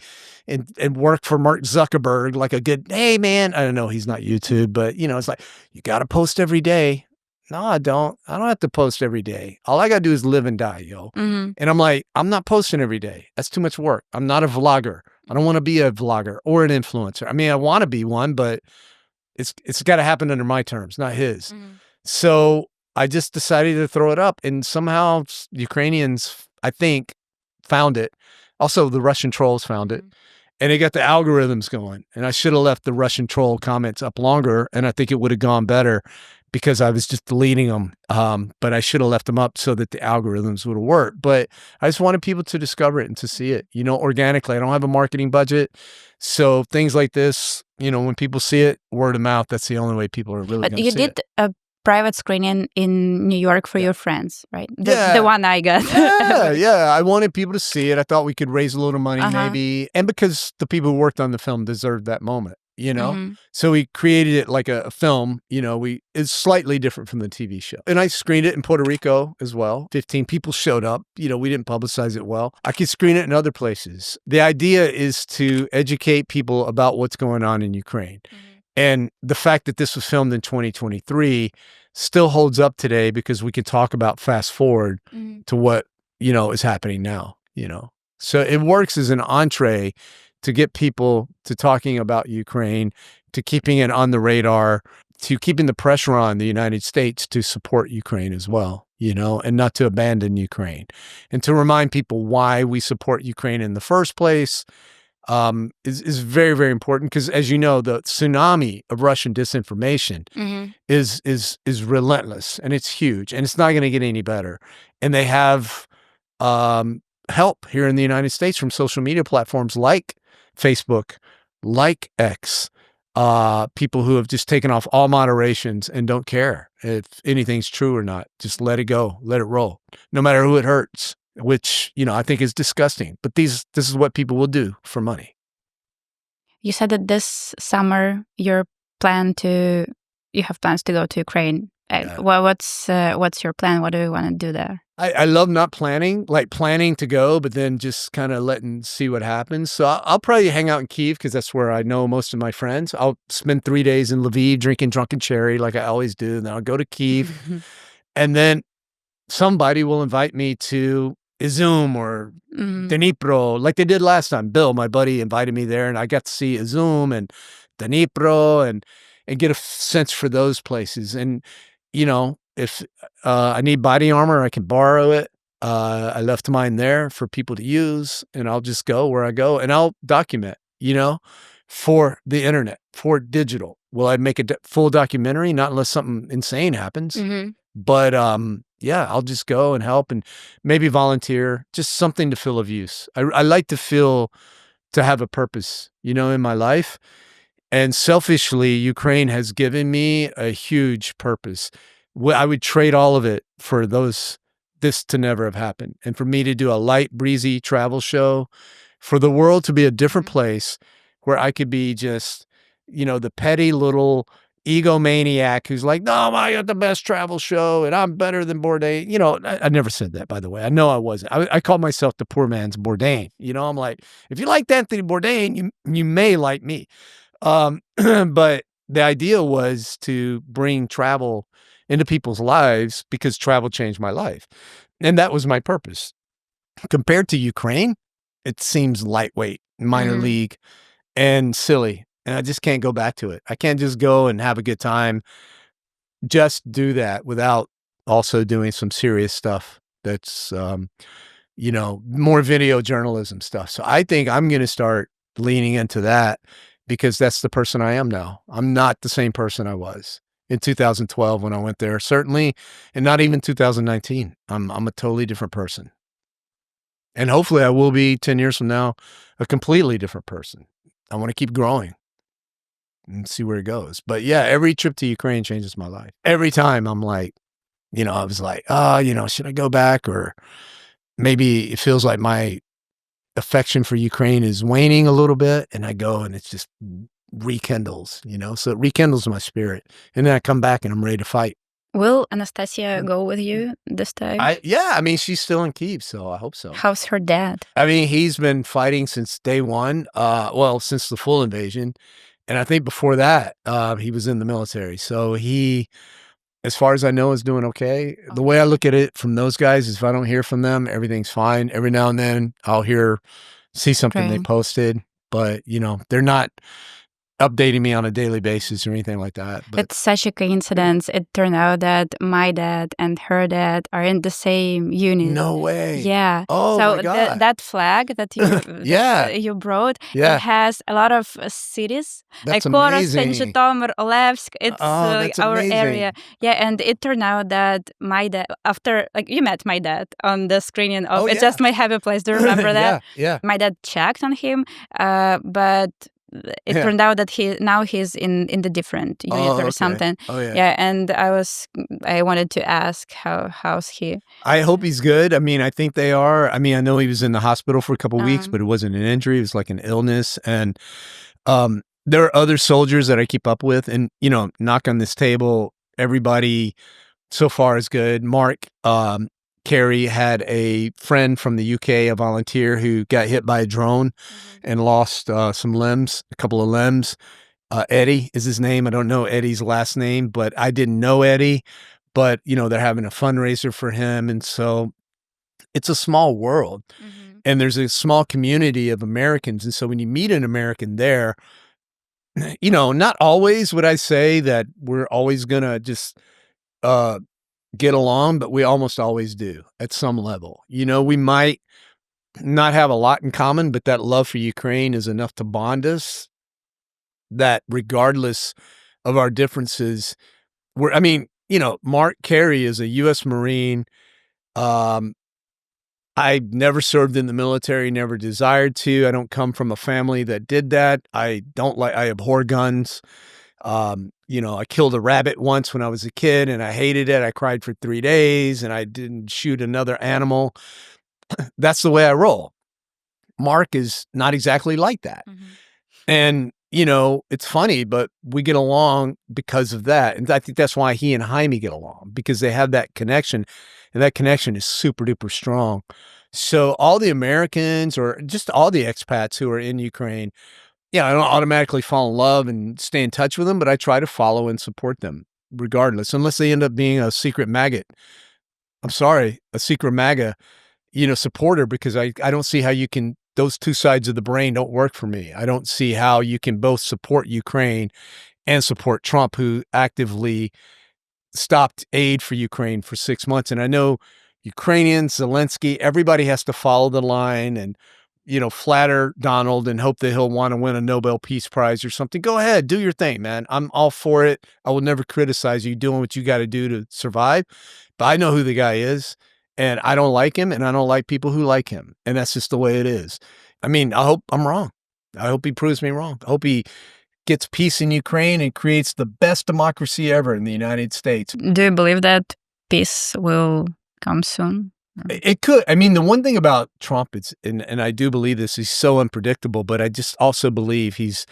and work for Mark Zuckerberg like a good, hey man, I don't know, he's not YouTube, but you know, it's like, you got to post every day. No, I don't have to post every day. All I got to do is live and die, yo. And I'm like, I'm not posting every day. That's too much work. I'm not a vlogger. I don't want to be a vlogger or an influencer. I mean, I want to be one, but it's got to happen under my terms, not his. So I just decided to throw it up, and somehow Ukrainians, I think, found it. Also, the Russian trolls found it, and it got the algorithms going. And I should have left the Russian troll comments up longer, and I think it would have gone better because I was just deleting them. But I should have left them up so that the algorithms would have worked. But I just wanted people to discover it and to see it, you know, organically. I don't have a marketing budget. So things like this, you know, when people see it, word of mouth, that's the only way people are really going to see it. But you did a private screening in New York for your friends, right? The one I got. Yeah. I wanted people to see it. I thought we could raise a little money maybe. And because the people who worked on the film deserved that moment, you know? So we created it like a film, you know, it's slightly different from the TV show. And I screened it in Puerto Rico as well. 15 people showed up. You know, we didn't publicize it well. I could screen it in other places. The idea is to educate people about what's going on in Ukraine. And the fact that this was filmed in 2023 still holds up today because we can talk about fast forward to what, you know, is happening now, you know. So it works as an entree to get people to talking about Ukraine, to keeping it on the radar, to keeping the pressure on the United States to support Ukraine as well, you know, and not to abandon Ukraine. And to remind people why we support Ukraine in the first place is very, very important because, as you know, the tsunami of Russian disinformation is relentless, and it's huge, and it's not going to get any better. And they have help here in the United States from social media platforms like Facebook, like X, people who have just taken off all moderations and don't care if anything's true or not. Just let it go, let it roll, no matter who it hurts. Which, you know, I think is disgusting. But this is what people will do for money. You said that this summer you have plans to go to Ukraine. Well, what's your plan? What do you want to do there? I love not planning, like planning to go, but then just kind of see what happens. So I'll probably hang out in Kyiv because that's where I know most of my friends. I'll spend 3 days in Lviv drinking drunken cherry like I always do. And then I'll go to Kyiv. And then somebody will invite me to Izum or Dnipro, like they did last time. Bill, my buddy, invited me there, and I got to see Izum and Dnipro and get a sense for those places. And, you know, if I need body armor, I can borrow it. I left mine there for people to use, and I'll just go where I go, and I'll document, you know. for the internet, for digital. Will I make a full documentary? Not unless something insane happens. But yeah, I'll just go and help and maybe volunteer, just something to feel of use. I like to feel to have a purpose, you know, in my life. And selfishly, Ukraine has given me a huge purpose. I would trade all of it for this to never have happened. And for me to do a light, breezy travel show, for the world to be a different place where I could be just, you know, the petty little egomaniac who's like, no, I got the best travel show and I'm better than Bourdain. You know, I never said that, by the way. I know I wasn't. I call myself the poor man's Bourdain. You know, I'm like, if you liked Anthony Bourdain, you may like me. But the idea was to bring travel into people's lives because travel changed my life. And that was my purpose. Compared to Ukraine, it seems lightweight, minor league, and silly. And I just can't go back to it. I can't just go and have a good time. Just do that without also doing some serious stuff that's, you know, more video journalism stuff. So I think I'm going to start leaning into that because that's the person I am now. I'm not the same person I was in 2012 when I went there, certainly, and not even 2019. I'm a totally different person. And hopefully I will be 10 years from now, a completely different person. I want to keep growing and see where it goes. But yeah, every trip to Ukraine changes my life. Every time I'm like, you know, I was like, you know, should I go back? Or maybe it feels like my affection for Ukraine is waning a little bit. And I go and it just rekindles, you know, so it rekindles my spirit. And then I come back and I'm ready to fight. Will Anastasia go with you this time? Yeah, I mean, she's still in Kyiv, so I hope so. How's her dad? I mean, he's been fighting since day one, well, since the full invasion. And I think before that, he was in the military. So he, as far as I know, is doing okay. The way I look at it from those guys is if I don't hear from them, everything's fine. Every now and then I'll see something they posted, but you know, they're not updating me on a daily basis or anything like that. But it's such a coincidence. It turned out that my dad and her dad are in the same unit. No way. Yeah. Oh so my God. That flag that you that you brought, it has a lot of cities. That's like amazing. Korостyn, Zhytomyr, Olevsk. It's that's our amazing. area. Yeah, and it turned out that my dad, after you met my dad on the screening of It's Just My Happy Place. Do you remember that? Yeah. My dad checked on him, but it turned out that he's in the different unit or something. Oh yeah. Yeah, and I wanted to ask how's he? I hope he's good. I mean, I think they are. I mean, I know he was in the hospital for a couple of weeks, but it wasn't an injury. It was like an illness. And there are other soldiers that I keep up with, and you know, knock on this table, everybody so far is good. Mark Carey had a friend from the UK, a volunteer who got hit by a drone and lost some limbs, a couple of limbs. Eddie is his name. I don't know Eddie's last name, but I didn't know Eddie. But, you know, they're having a fundraiser for him. And so it's a small world. And there's a small community of Americans. And so when you meet an American there, you know, not always would I say that we're always going to just get along, but we almost always do at some level. You know, we might not have a lot in common, but that love for Ukraine is enough to bond us that regardless of our differences, I mean, you know, Mark Carey is a U.S. Marine. I never served in the military, never desired to. I don't come from a family that did that. I abhor guns. You know, I killed a rabbit once when I was a kid and I hated it. I cried for 3 days and I didn't shoot another animal. That's the way I roll. Mark is not exactly like that. And, you know, it's funny, but we get along because of that. And I think that's why he and Jaime get along, because they have that connection, and that connection is super duper strong. So all the Americans or just all the expats who are in Ukraine, yeah, I don't automatically fall in love and stay in touch with them, but I try to follow and support them regardless, unless they end up being a secret maggot. I'm sorry, a secret MAGA, you know, supporter, because I don't see how you can, those two sides of the brain don't work for me. I don't see how you can both support Ukraine and support Trump, who actively stopped aid for Ukraine for 6 months. And I know Ukrainians, Zelensky, everybody has to follow the line, and flatter Donald and hope that he'll want to win a Nobel Peace Prize or something. Go ahead, do your thing, man. I'm all for it. I will never criticize you doing what you got to do to survive. But I know who the guy is, and I don't like him, and I don't like people who like him. And that's just the way it is. I mean, I hope I'm wrong. I hope he proves me wrong. I hope he gets peace in Ukraine and creates the best democracy ever in the United States. Do you believe that peace will come soon? It could. I mean, the one thing about Trump is, and I do believe this, he's so unpredictable, but I just also believe he's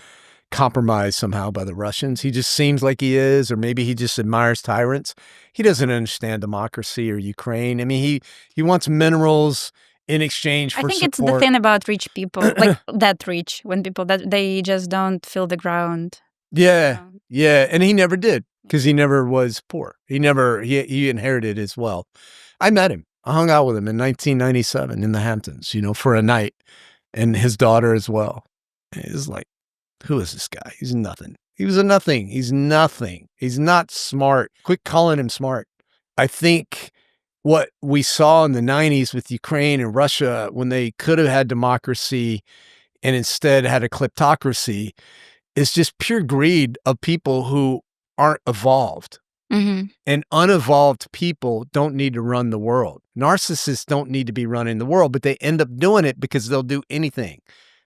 compromised somehow by the Russians. He just seems like he is, or maybe he just admires tyrants. He doesn't understand democracy or Ukraine. I mean, he wants minerals in exchange for I think support. it's the thing about rich people, like that rich, when people that they just don't feel the ground. Yeah, yeah, and he never did because he never was poor. He inherited his wealth. I met him. I hung out with him in 1997 in the Hamptons, for a night, and his daughter as well. And it was like, who is this guy? He's nothing. He was a nothing. He's nothing. He's not smart. Quit calling him smart. I think what we saw in the 90s with Ukraine and Russia, when they could have had democracy and instead had a kleptocracy, is just pure greed of people who aren't evolved. Mm-hmm. And unevolved people don't need to run the world. Narcissists don't need to be running the world, but they end up doing it because they'll do anything.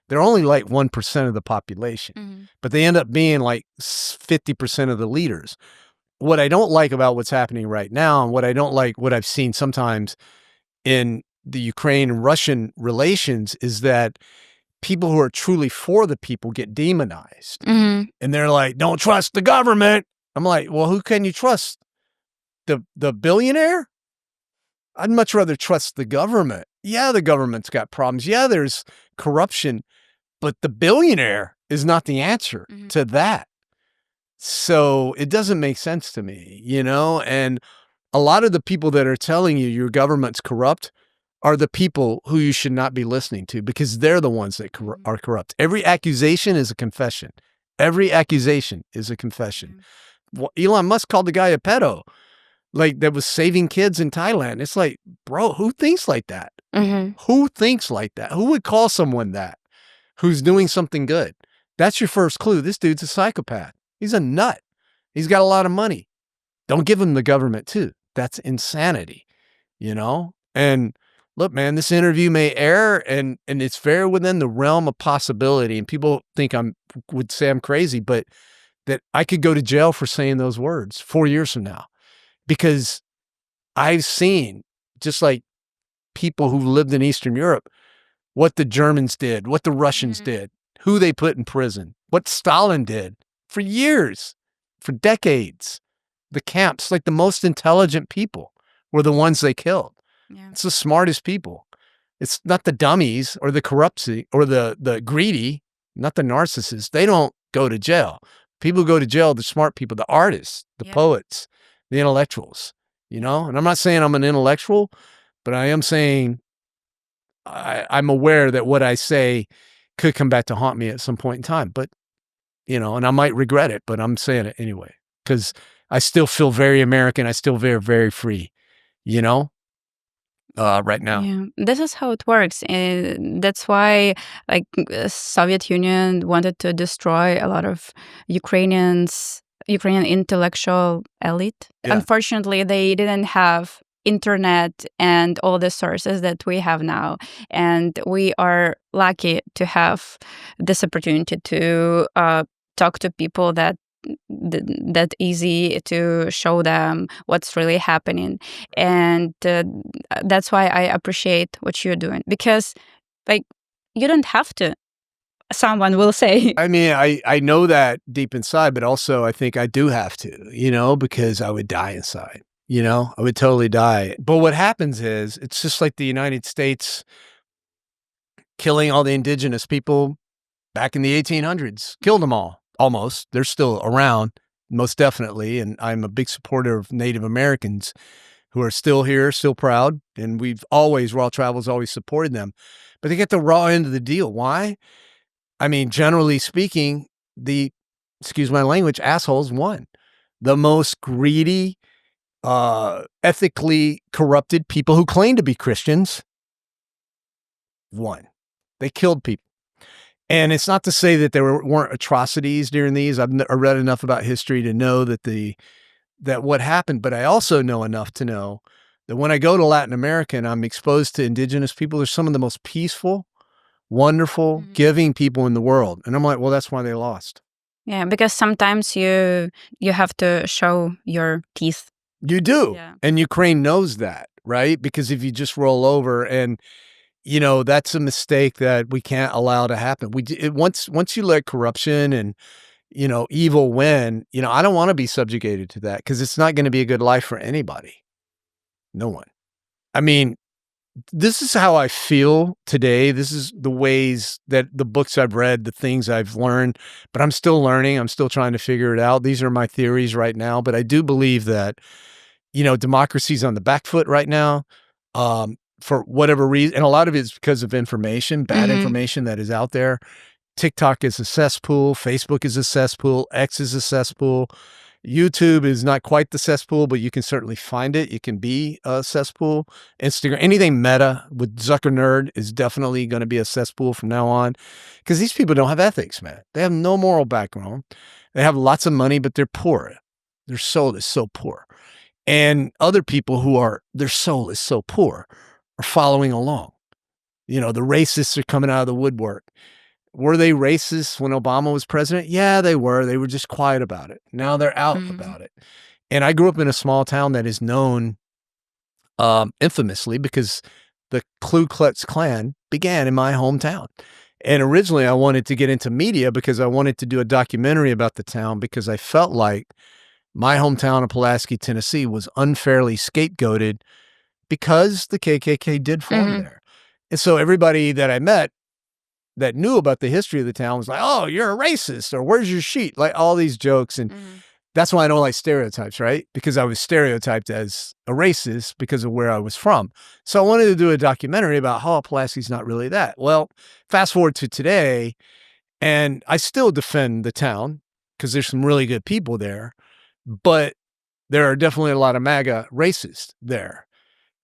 They're only like 1% of the population, but they end up being like 50% of the leaders. What I don't like about what's happening right now, and what I've seen sometimes in the Ukraine and Russian relations, is that people who are truly for the people get demonized. Mm-hmm. And they're like, don't trust the government. I'm like, well, who can you trust? The billionaire? I'd much rather trust the government. Yeah, the government's got problems. Yeah, there's corruption, but the billionaire is not the answer to that. So it doesn't make sense to me, and a lot of the people that are telling you your government's corrupt are the people who you should not be listening to, because they're the ones that are corrupt. Every accusation is a confession. Every accusation is a confession. Well, Elon Musk called the guy a pedo, like that was saving kids in Thailand. It's like, bro, who thinks like that? Who thinks like that? Who would call someone that who's doing something good? That's your first clue. This dude's a psychopath. He's a nut. He's got a lot of money. Don't give him the government too. That's insanity, And look, man, this interview may air, and it's very within the realm of possibility. And people think would say I'm crazy, but that I could go to jail for saying those words 4 years from now, because I've seen, just like people who lived in Eastern Europe, what the Germans did, what the Russians did, who they put in prison, what Stalin did for years, for decades. The camps, like the most intelligent people were the ones they killed. Yeah. It's the smartest people. It's not the dummies or the corrupt or the greedy, not the narcissists. They don't go to jail. People who go to jail, the smart people, the artists, the poets, the intellectuals, And I'm not saying I'm an intellectual, but I am saying I'm aware that what I say could come back to haunt me at some point in time. But, and I might regret it, but I'm saying it anyway, because I still feel very American. I still feel very, very free, right now. Yeah, this is how it works. And that's why, like, Soviet Union wanted to destroy a lot of Ukrainian intellectual elite. Yeah. Unfortunately, they didn't have internet and all the sources that we have now. And we are lucky to have this opportunity to talk to people that easy to show them what's really happening. And that's why I appreciate what you're doing, because like you don't have to, someone will say. I mean, I know that deep inside, but also I think I do have to, because I would die inside, I would totally die. But what happens is, it's just like the United States killing all the indigenous people back in the 1800s, killed them all. Almost. They're still around, most definitely. And I'm a big supporter of Native Americans who are still here, still proud. And Raw Travel's always supported them. But they get the raw end of the deal. Why? I mean, generally speaking, excuse my language, assholes won. The most greedy, ethically corrupted people who claim to be Christians won. They killed people. And it's not to say that there weren't atrocities during these. I read enough about history to know that what happened, but I also know enough to know that when I go to Latin America and I'm exposed to indigenous people, they're some of the most peaceful, wonderful, giving people in the world. And I'm like, well, that's why they lost. Yeah, because sometimes you have to show your teeth. You do. Yeah. And Ukraine knows that, right? Because if you just roll over and, you know, that's a mistake that we can't allow to happen. Once you let corruption and, you know, evil win, you know, I don't want to be subjugated to that because it's not going to be a good life for anybody. No one. I mean, this is how I feel today. This is the ways that the books I've read, the things I've learned, but I'm still learning. I'm still trying to figure it out. These are my theories right now, but I do believe that, you know, democracy's on the back foot right now, for whatever reason. And a lot of it is because of information, bad information that is out there. TikTok is a cesspool. Facebook is a cesspool. X is a cesspool. YouTube is not quite the cesspool, but you can certainly find it. It can be a cesspool. Instagram, anything meta with Zucker is definitely going to be a cesspool from now on because these people don't have ethics, man. They have no moral background. They have lots of money, but they're poor. Their soul is so poor. And other people their soul is so poor are following along. You know, the racists are coming out of the woodwork. Were they racist when Obama was president? Yeah, they were. They were just quiet about it. Now they're out about it. And I grew up in a small town that is known infamously because the Ku Klux Klan began in my hometown. And originally I wanted to get into media because I wanted to do a documentary about the town because I felt like my hometown of Pulaski, Tennessee was unfairly scapegoated because the KKK did form there. And so everybody that I met that knew about the history of the town was like, oh, you're a racist, or where's your sheet? Like all these jokes. And that's why I don't like stereotypes, right? Because I was stereotyped as a racist because of where I was from. So I wanted to do a documentary about how Pulaski's not really that. Well, fast forward to today, and I still defend the town because there's some really good people there, but there are definitely a lot of MAGA racists there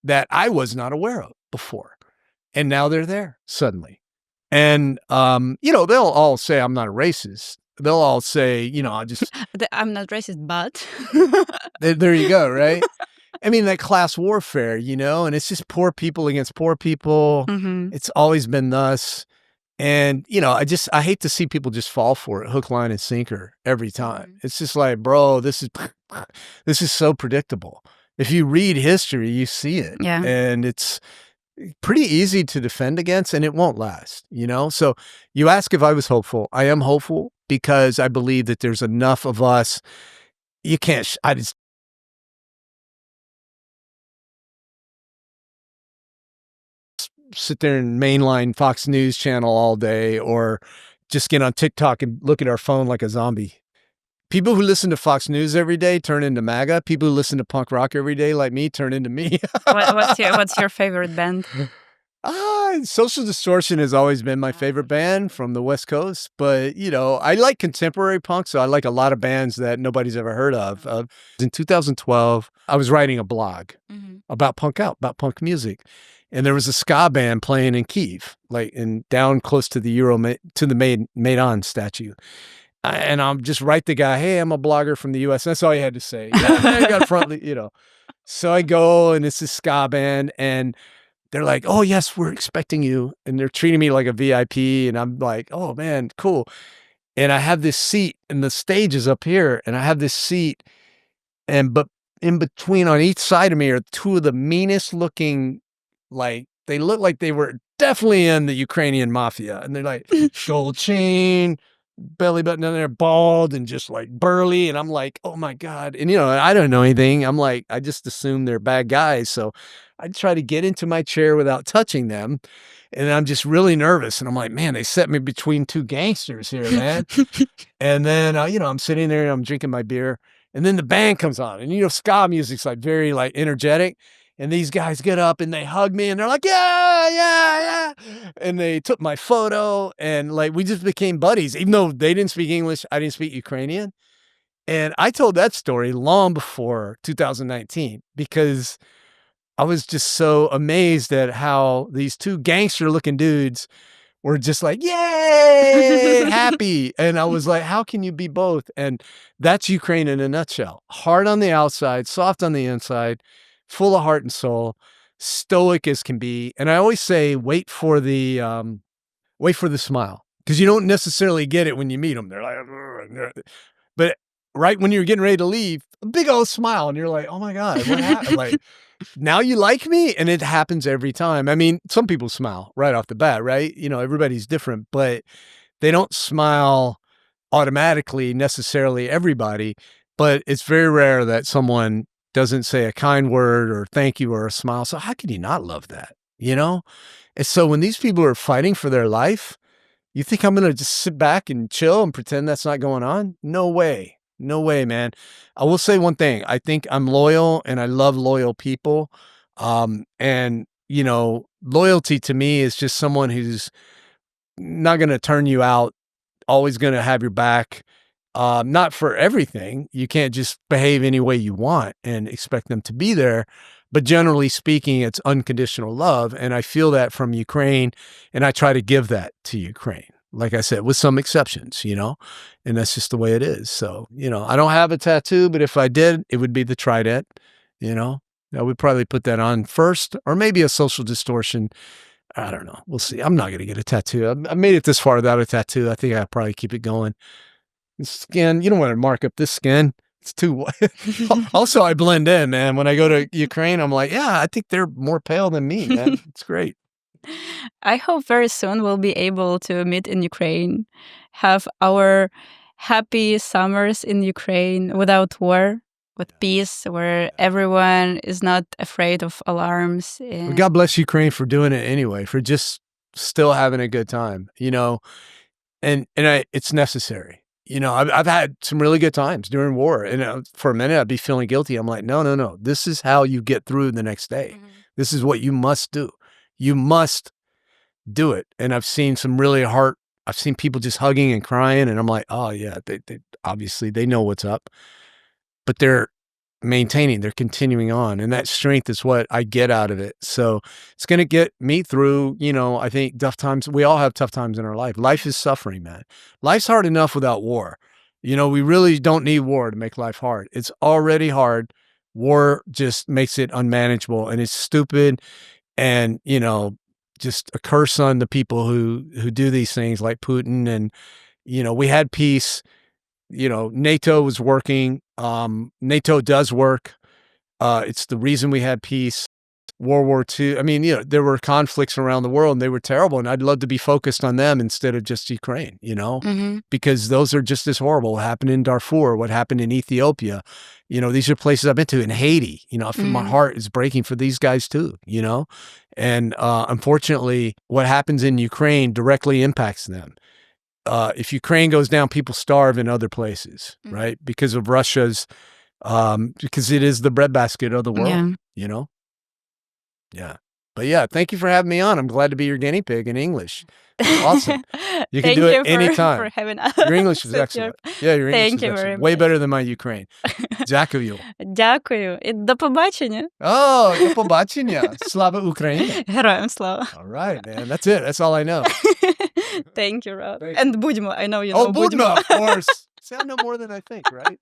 that I was not aware of before. And now they're there suddenly. And, you know, they'll all say I'm not a racist. They'll all say, you know, I'm not racist, but. There you go, right? I mean, that class warfare, you know, and it's just poor people against poor people. It's always been thus. And, you know, I hate to see people just fall for it, hook, line, and sinker every time. It's just like, bro, this is so predictable. If you read history, you see it. Yeah. And it's pretty easy to defend against, and it won't last, you know? So you ask if I was hopeful. I am hopeful because I believe that there's enough of us. You can't, I just sit there and mainline Fox News channel all day or just get on TikTok and look at our phone like a zombie. People who listen to Fox News every day turn into MAGA. People who listen to punk rock every day like me turn into me. What's your favorite band? Social Distortion has always been my favorite band from the West Coast. But, you know, I like contemporary punk, so I like a lot of bands that nobody's ever heard of. In 2012, I was writing a blog about about punk music. And there was a ska band playing in Kyiv, down close to the Maidan statue. And I'm just write the guy, hey, I'm a blogger from the U.S. That's all he had to say. Yeah, you got front, you know. So I go, and it's a ska band, and they're like, oh, yes, we're expecting you. And they're treating me like a VIP, and I'm like, oh, man, cool. And I have this seat, and the stage is up here, and I have this seat, but in between on each side of me are two of the meanest looking, like, they look like they were definitely in the Ukrainian mafia. And they're like, gold chain, belly button down there, bald and just like burly. And I'm like, oh my God. And, you know, I don't know anything. I'm like, I just assume they're bad guys. So I try to get into my chair without touching them. And I'm just really nervous. And I'm like, man, they set me between two gangsters here, man. And then, you know, I'm sitting there and I'm drinking my beer. And then the band comes on. And, you know, ska music's like very like energetic. And these guys get up and they hug me and they're like, yeah, yeah, yeah. And they took my photo and like, we just became buddies, even though they didn't speak English. I didn't speak Ukrainian. And I told that story long before 2019 because I was just so amazed at how these two gangster looking dudes were just like, yay, happy. And I was like, how can you be both? And that's Ukraine in a nutshell. Hard on the outside, soft on the inside, full of heart and soul, stoic as can be. And I always say, wait for the smile, because you don't necessarily get it when you meet them. They're like, but right when you're getting ready to leave, a big old smile, and you're like, oh my God, what happened? Like, now you like me? And it happens every time. I mean, some people smile right off the bat, right? You know, everybody's different, but they don't smile automatically necessarily, everybody, but it's very rare that someone doesn't say a kind word or thank you or a smile. So how can you not love that? You know? And so when these people are fighting for their life, you think I'm going to just sit back and chill and pretend that's not going on? No way. No way, man. I will say one thing. I think I'm loyal and I love loyal people. And, you know, loyalty to me is just someone who's not going to turn you out, always going to have your back. Not for everything. You can't just behave any way you want and expect them to be there. But generally speaking, it's unconditional love. And I feel that from Ukraine, and I try to give that to Ukraine. Like I said, with some exceptions, you know, and that's just the way it is. So, you know, I don't have a tattoo, but if I did, it would be the trident, you know. I would probably put that on first, or maybe a social distortion. I don't know. We'll see. I'm not going to get a tattoo. I made it this far without a tattoo. I think I'll probably keep it going. The skin, you don't want to mark up this skin. It's too white. Also, I blend in, man. When I go to Ukraine, I'm like, yeah, I think they're more pale than me, man. It's great. I hope very soon we'll be able to meet in Ukraine, have our happy summers in Ukraine without war, with peace, where everyone is not afraid of alarms. Well, God bless Ukraine for doing it anyway, for just still having a good time, you know, and it's necessary. You know, I've had some really good times during war, and for a minute I'd be feeling guilty. I'm like, no. This is how you get through the next day. Mm-hmm. This is what you must do. You must do it. And I've seen I've seen people just hugging and crying, and I'm like, oh yeah, they obviously they know what's up, but they're continuing on. And that strength is what I get out of it. So it's going to get me through, you know, I think tough times. We all have tough times in our life. Life is suffering, man. Life's hard enough without war. You know, we really don't need war to make life hard. It's already hard. War just makes it unmanageable, and it's stupid. And, you know, just a curse on the people who do these things like Putin. And, you know, we had peace. You know, NATO was working. NATO does work. It's the reason we had peace. World War II. I mean, you know, there were conflicts around the world, and they were terrible. And I'd love to be focused on them instead of just Ukraine, you know, because those are just as horrible. What happened in Darfur, what happened in Ethiopia, you know, these are places I've been to. In Haiti, you know, my heart is breaking for these guys too, you know. And unfortunately, what happens in Ukraine directly impacts them. If Ukraine goes down, people starve in other places, right? Because of Russia's, because it is the breadbasket of the world, you know? Yeah. But yeah, thank you for having me on. I'm glad to be your guinea pig in English. Awesome. You can do it anytime. For having us. Your English is excellent. Yeah, your English is excellent. Way better than my Ukraine. Дякую. Дякую. І до побачення. Oh, до побачення. Слава Україні. Героям слава. All right, man. That's it. That's all I know. Thank you, Rob. And будьмо. I know you know budmo, of course. See, I know more than I think, right?